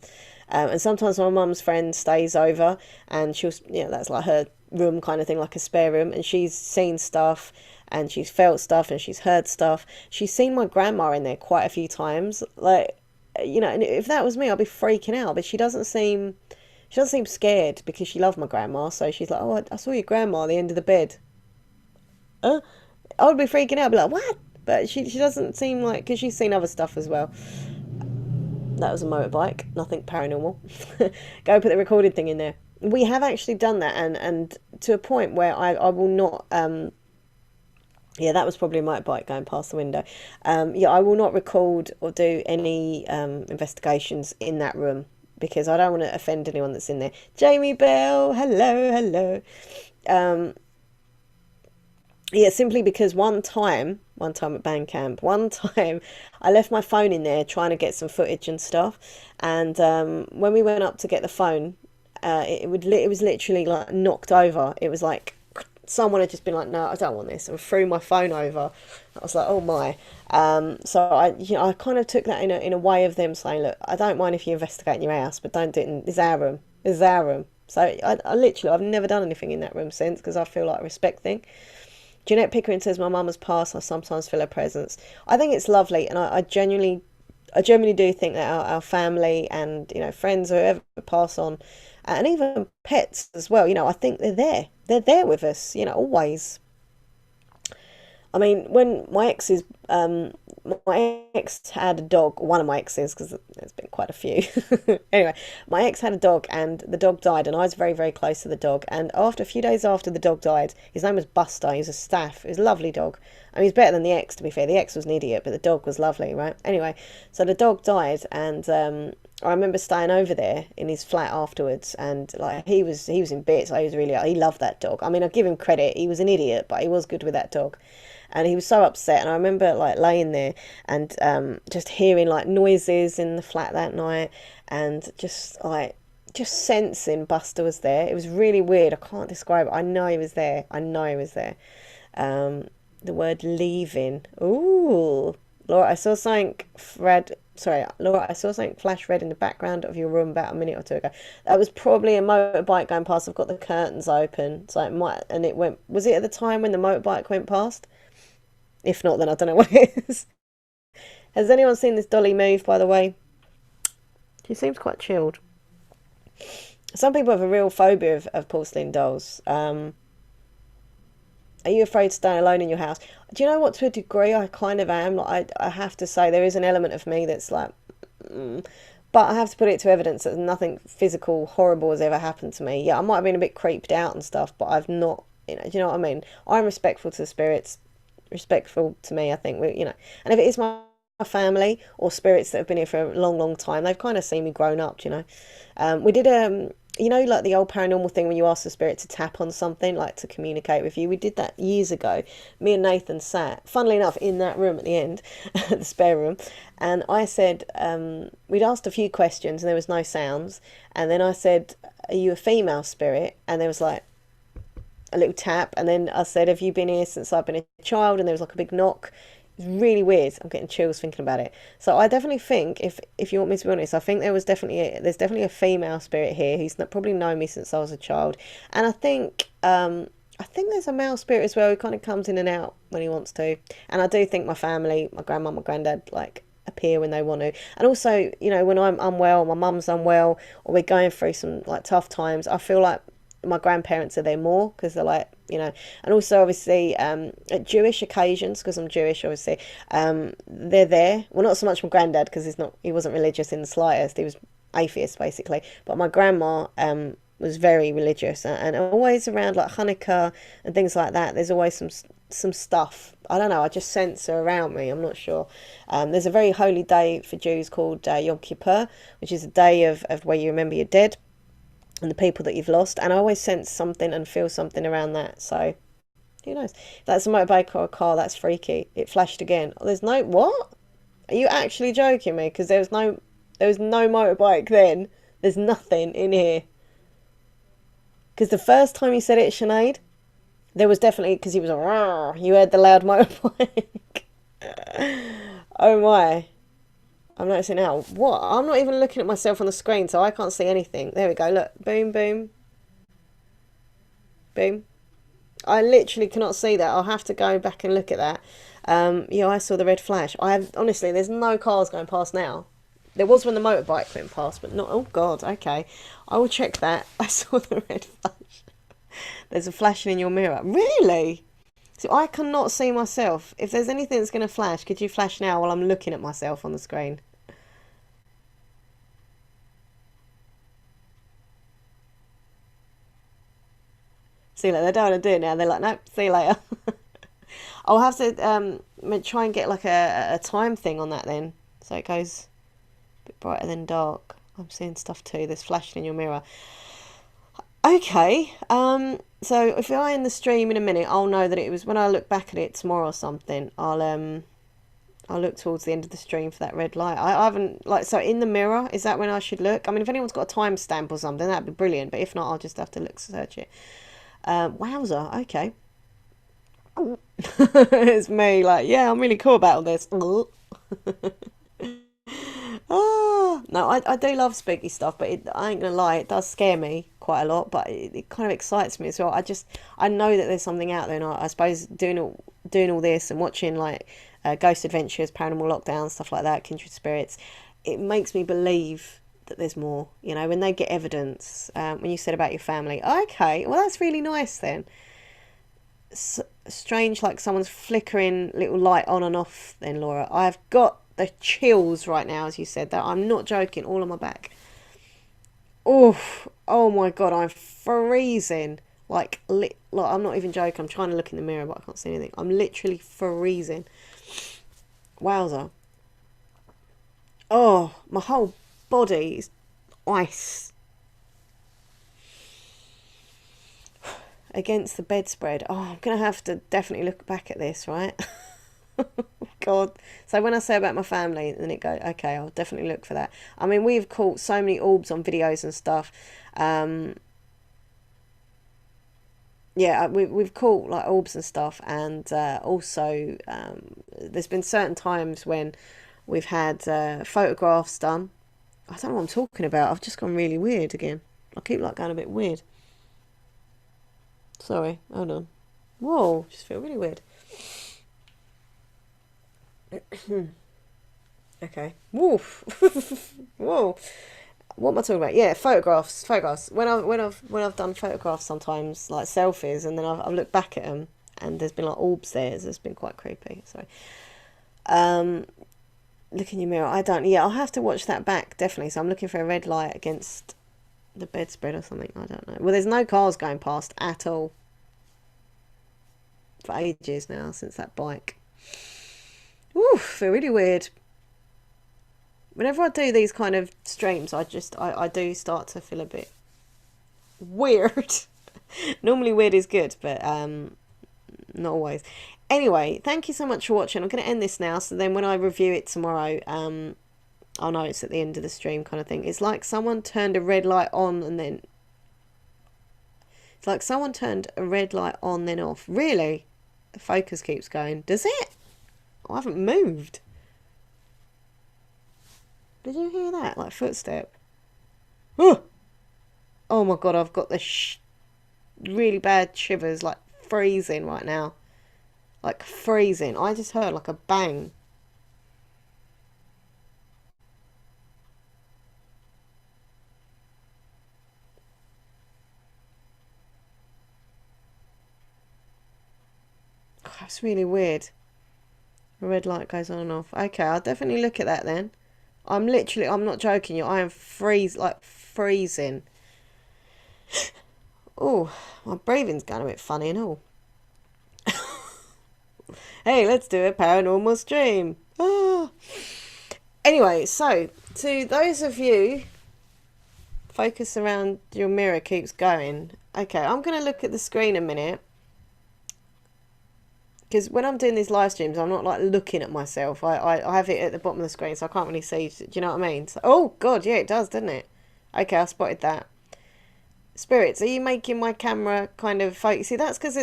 And sometimes my mum's friend stays over, and she'll, you know, that's like her room kind of thing, like a spare room, and she's seen stuff, and she's felt stuff, and she's heard stuff. She's seen my grandma in there quite a few times. Like, you know, and if that was me, I'd be freaking out. But she doesn't seem scared, because she loved my grandma. So she's like, oh, I saw your grandma at the end of the bed. I would be freaking out, I'd be like, what? But she doesn't seem like, because she's seen other stuff as well. That was a motorbike, nothing paranormal. Go put the recorded thing in there. We have actually done that, and to a point where I will not. Yeah, that was probably a motorbike going past the window. Yeah, I will not record or do any investigations in that room because I don't want to offend anyone that's in there. Jamie Bell, hello, hello. Um, yeah, simply because one time at band camp, one time I left my phone in there trying to get some footage and stuff, and when we went up to get the phone, it was literally like knocked over. It was like someone had just been like, "No, I don't want this," and threw my phone over. I was like, "Oh my!" So I kind of took that in a way of them saying, "Look, I don't mind if you investigate in your house, but don't do it in this our room. This is our room." So I literally I've never done anything in that room since because I feel like a respect thing. Jeanette Pickering says my mum has passed. I sometimes feel her presence. I think it's lovely, and I genuinely do think that our family and friends or whoever pass on, and even pets as well. I think they're there. They're there with us. Always. I mean, when my ex had a dog, one of my exes, because there's been quite a few. Anyway, my ex had a dog, and the dog died, and I was very, very close to the dog. And after a few days after the dog died, his name was Buster. He was a staff. He was a lovely dog. I mean, he's better than the ex, to be fair. The ex was an idiot, but the dog was lovely, right? Anyway, so the dog died, and I remember staying over there in his flat afterwards, and like he was in bits. He loved that dog. I mean, I give him credit. He was an idiot, but he was good with that dog. And he was so upset, and I remember like laying there and just hearing like noises in the flat that night, and just sensing Buster was there. It was really weird. I can't describe it. I know he was there. I know he was there. The word leaving. Ooh, Laura, I saw something red. Sorry, Laura, I saw something flash red in the background of your room about a minute or two ago. That was probably a motorbike going past. I've got the curtains open, so it might. And it went. Was it at the time when the motorbike went past? If not, then I don't know what it is. Has anyone seen this dolly move, by the way? She seems quite chilled. Some people have a real phobia of porcelain dolls. Are you afraid to stay alone in your house? Do you know what, to a degree, I kind of am. Like, I have to say, there is an element of me that's like... But I have to put it to evidence that nothing physical horrible has ever happened to me. Yeah, I might have been a bit creeped out and stuff, but I've not... do you know what I mean? I'm respectful to the spirits. Respectful to me, I think. And if it is my family or spirits that have been here for a long, long time, they've kind of seen me grown up. We did like the old paranormal thing when you ask the spirit to tap on something, like to communicate with you. We did that years ago. Me and Nathan sat, funnily enough, in that room at the end, the spare room, and I said we'd asked a few questions and there was no sounds, and then I said, "Are you a female spirit?" And there was like a little tap, and then I said, "Have you been here since I've been a child?" And there was like a big knock. It was really weird. I'm getting chills thinking about it. So I definitely think, if you want me to be honest, I think there's definitely a female spirit here who's probably known me since I was a child, and I think there's a male spirit as well who kind of comes in and out when he wants to. And I do think my family, my grandma, my granddad, like appear when they want to. And also, when I'm unwell, my mum's unwell, or we're going through some like tough times, I feel like my grandparents are there more because they're like, and also obviously at Jewish occasions, because I'm Jewish, obviously, they're there. Well, not so much my granddad because he wasn't religious in the slightest. He was atheist basically, but my grandma was very religious, and always around like Hanukkah and things like that. There's always some stuff. I don't know. I just sense her around me. I'm not sure. There's a very holy day for Jews called Yom Kippur, which is a day of where you remember your dead and the people that you've lost, and I always sense something and feel something around that. So who knows? If that's a motorbike or a car, that's freaky. It flashed again. Oh, there's no what? Are you actually joking me? Because there was no motorbike then. There's nothing in here. Because the first time you said it, Sinead, there was definitely, because he was a you heard the loud motorbike. Oh my. I'm noticing now. What? I'm not even looking at myself on the screen, so I can't see anything. There we go. Look. Boom, boom. Boom. I literally cannot see that. I'll have to go back and look at that. Yeah, I saw the red flash. Honestly, there's no cars going past now. There was when the motorbike went past, but not... Oh, God. Okay. I will check that. I saw the red flash. There's a flashing in your mirror. Really? So I cannot see myself. If there's anything that's going to flash, could you flash now while I'm looking at myself on the screen? See, like, they don't want to do it now. They're like, nope, see you later. I'll have to try and get like a time thing on that then. So it goes a bit brighter than dark. I'm seeing stuff too. There's flashing in your mirror. Okay. So if I end the stream in a minute, I'll know that it was when I look back at it tomorrow or something. I'll look towards the end of the stream for that red light. I haven't like so in the mirror. Is that when I should look? I mean, if anyone's got a timestamp or something, that'd be brilliant. But if not, I'll just have to look search it. Wowzer. Okay. It's me. Like, yeah, I'm really cool about all this. Oh, no, I do love spooky stuff, but I ain't gonna lie, it does scare me quite a lot, but it kind of excites me as well. I know that there's something out there, and I suppose doing all this and watching like Ghost Adventures, Paranormal Lockdown, stuff like that, Kindred Spirits, it makes me believe that there's more. You know, when they get evidence, when you said about your family, okay, well that's really nice then. Strange, like someone's flickering little light on and off. Then Laura, I've got the chills right now as you said that. I'm not joking, all on my back. Oh my god, I'm freezing. Like I'm not even joking. I'm trying to look in the mirror but I can't see anything. I'm literally freezing. Wowzer. Oh, my whole body is ice. Against the bedspread. Oh, I'm gonna have to definitely look back at this, right? God. So when I say about my family, then it goes, okay, I'll definitely look for that. I mean, we've caught so many orbs on videos and stuff. Yeah, we've caught like orbs and stuff, and also there's been certain times when we've had photographs done. I don't know what I'm talking about. I've just gone really weird again. I keep like going a bit weird. Sorry, hold on. Whoa, just feel really weird. Okay. Woof. Whoa. What am I talking about? Yeah, photographs. Photographs. When I've done photographs sometimes, like selfies, and then I've looked back at them, and there's been like orbs there. So it's been quite creepy. So, look in your mirror. I don't. Yeah, I'll have to watch that back definitely. So I'm looking for a red light against the bedspread or something. I don't know. Well, there's no cars going past at all for ages now since that bike. Ooh, feel really weird. Whenever I do these kind of streams, I do start to feel a bit weird. Normally weird is good, but not always. Anyway, thank you so much for watching. I'm going to end this now, so then when I review it tomorrow, I'll know it's at the end of the stream kind of thing. It's like someone turned a red light on and then... It's like someone turned a red light on then off. Really? The focus keeps going. Does it? I haven't moved. Did you hear that? Like footstep. Oh, oh my god, I've got the really bad shivers, like freezing right now. Like freezing. I just heard like a bang. Oh, that's really weird. The red light goes on and off. Okay, I'll definitely look at that then. I'm not joking you. I am freezing. Oh, my breathing's going a bit funny and all. Hey, let's do a paranormal stream. Ah. Anyway, so to those of you, focus around your mirror keeps going. Okay, I'm going to look at the screen a minute. Because when I'm doing these live streams, I'm not like looking at myself. I have it at the bottom of the screen, so I can't really see. Do you know what I mean? So, oh, God, yeah, it does, doesn't it? Okay, I spotted that. Spirits, are you making my camera kind of focus? See, that's because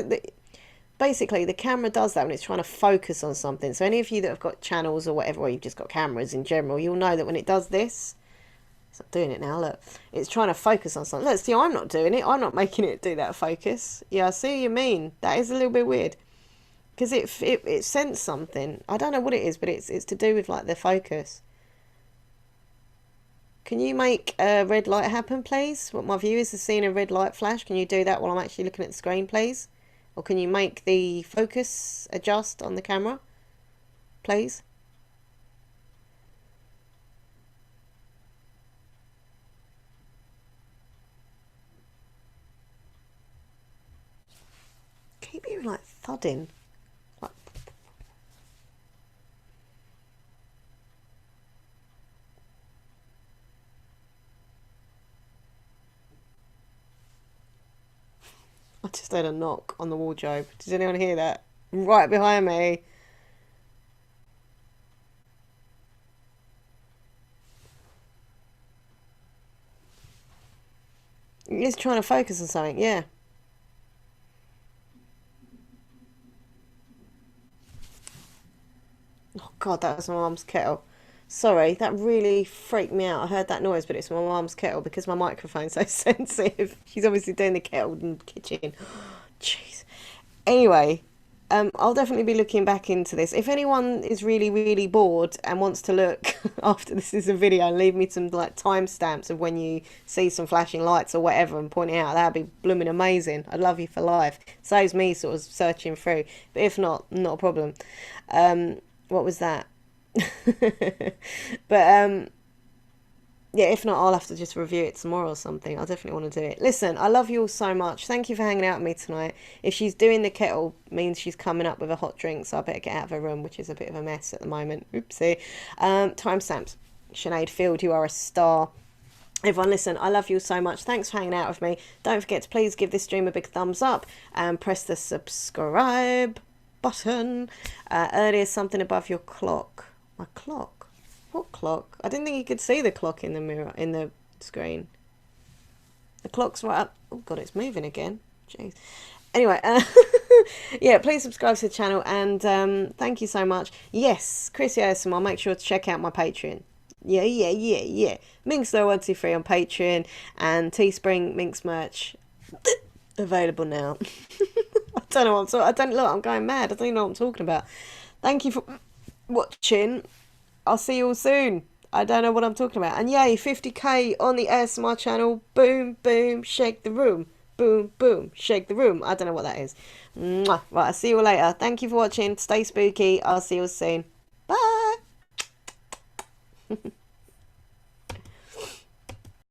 basically the camera does that when it's trying to focus on something. So any of you that have got channels or whatever, or you've just got cameras in general, you'll know that when it does this, it's not doing it now, look. It's trying to focus on something. Look, see, I'm not doing it. I'm not making it do that focus. Yeah, I see what you mean. That is a little bit weird. Because it sensed something. I don't know what it is, but it's to do with like the focus. Can you make a red light happen, please? What my viewers are seeing a red light flash. Can you do that while I'm actually looking at the screen, please? Or can you make the focus adjust on the camera, please? Keep hearing like thudding. Like... I just heard a knock on the wardrobe. Does anyone hear that? Right behind me. He's trying to focus on something, yeah. Oh God, that was my mum's kettle. Sorry, that really freaked me out. I heard that noise, but it's my mum's kettle because my microphone's so sensitive. She's obviously doing the kettle in the kitchen. Jeez. Anyway, I'll definitely be looking back into this. If anyone is really, really bored and wants to look after this is a video and leave me some like timestamps of when you see some flashing lights or whatever and point it out, that'd be blooming amazing. I'd love you for life. Saves me sort of searching through. But if not, not a problem. What was that? But yeah, if not, I'll have to just review it tomorrow or something. I definitely want to do it. Listen, I love you all so much. Thank you for hanging out with me tonight. If she's doing the kettle, means she's coming up with a hot drink, so I better get out of her room, which is a bit of a mess at the moment. Oopsie. Timestamps. Sinead Field, you are a star. Everyone, listen, I love you all so much. Thanks for hanging out with me. Don't forget to please give this stream a big thumbs up and press the subscribe button. Earlier, something above your clock. My clock? What clock? I didn't think you could see the clock in the mirror, in the screen. The clock's right up. Oh God, it's moving again. Jeez. Anyway, yeah, please subscribe to the channel and thank you so much. Yes, Chris ASMR, make sure to check out my Patreon. Yeah. Minxler123 on Patreon and Teespring Minx merch available now. I don't know what I'm talking. I don't look. I'm going mad. I don't even know what I'm talking about. Thank you for watching. I'll see you all soon. I don't know what I'm talking about. And yay, 50k on the ASMR channel. Boom, boom, shake the room. Boom, boom, shake the room. I don't know what that is. Mwah. Right, I'll see you all later. Thank you for watching. Stay spooky. I'll see you all soon. Bye.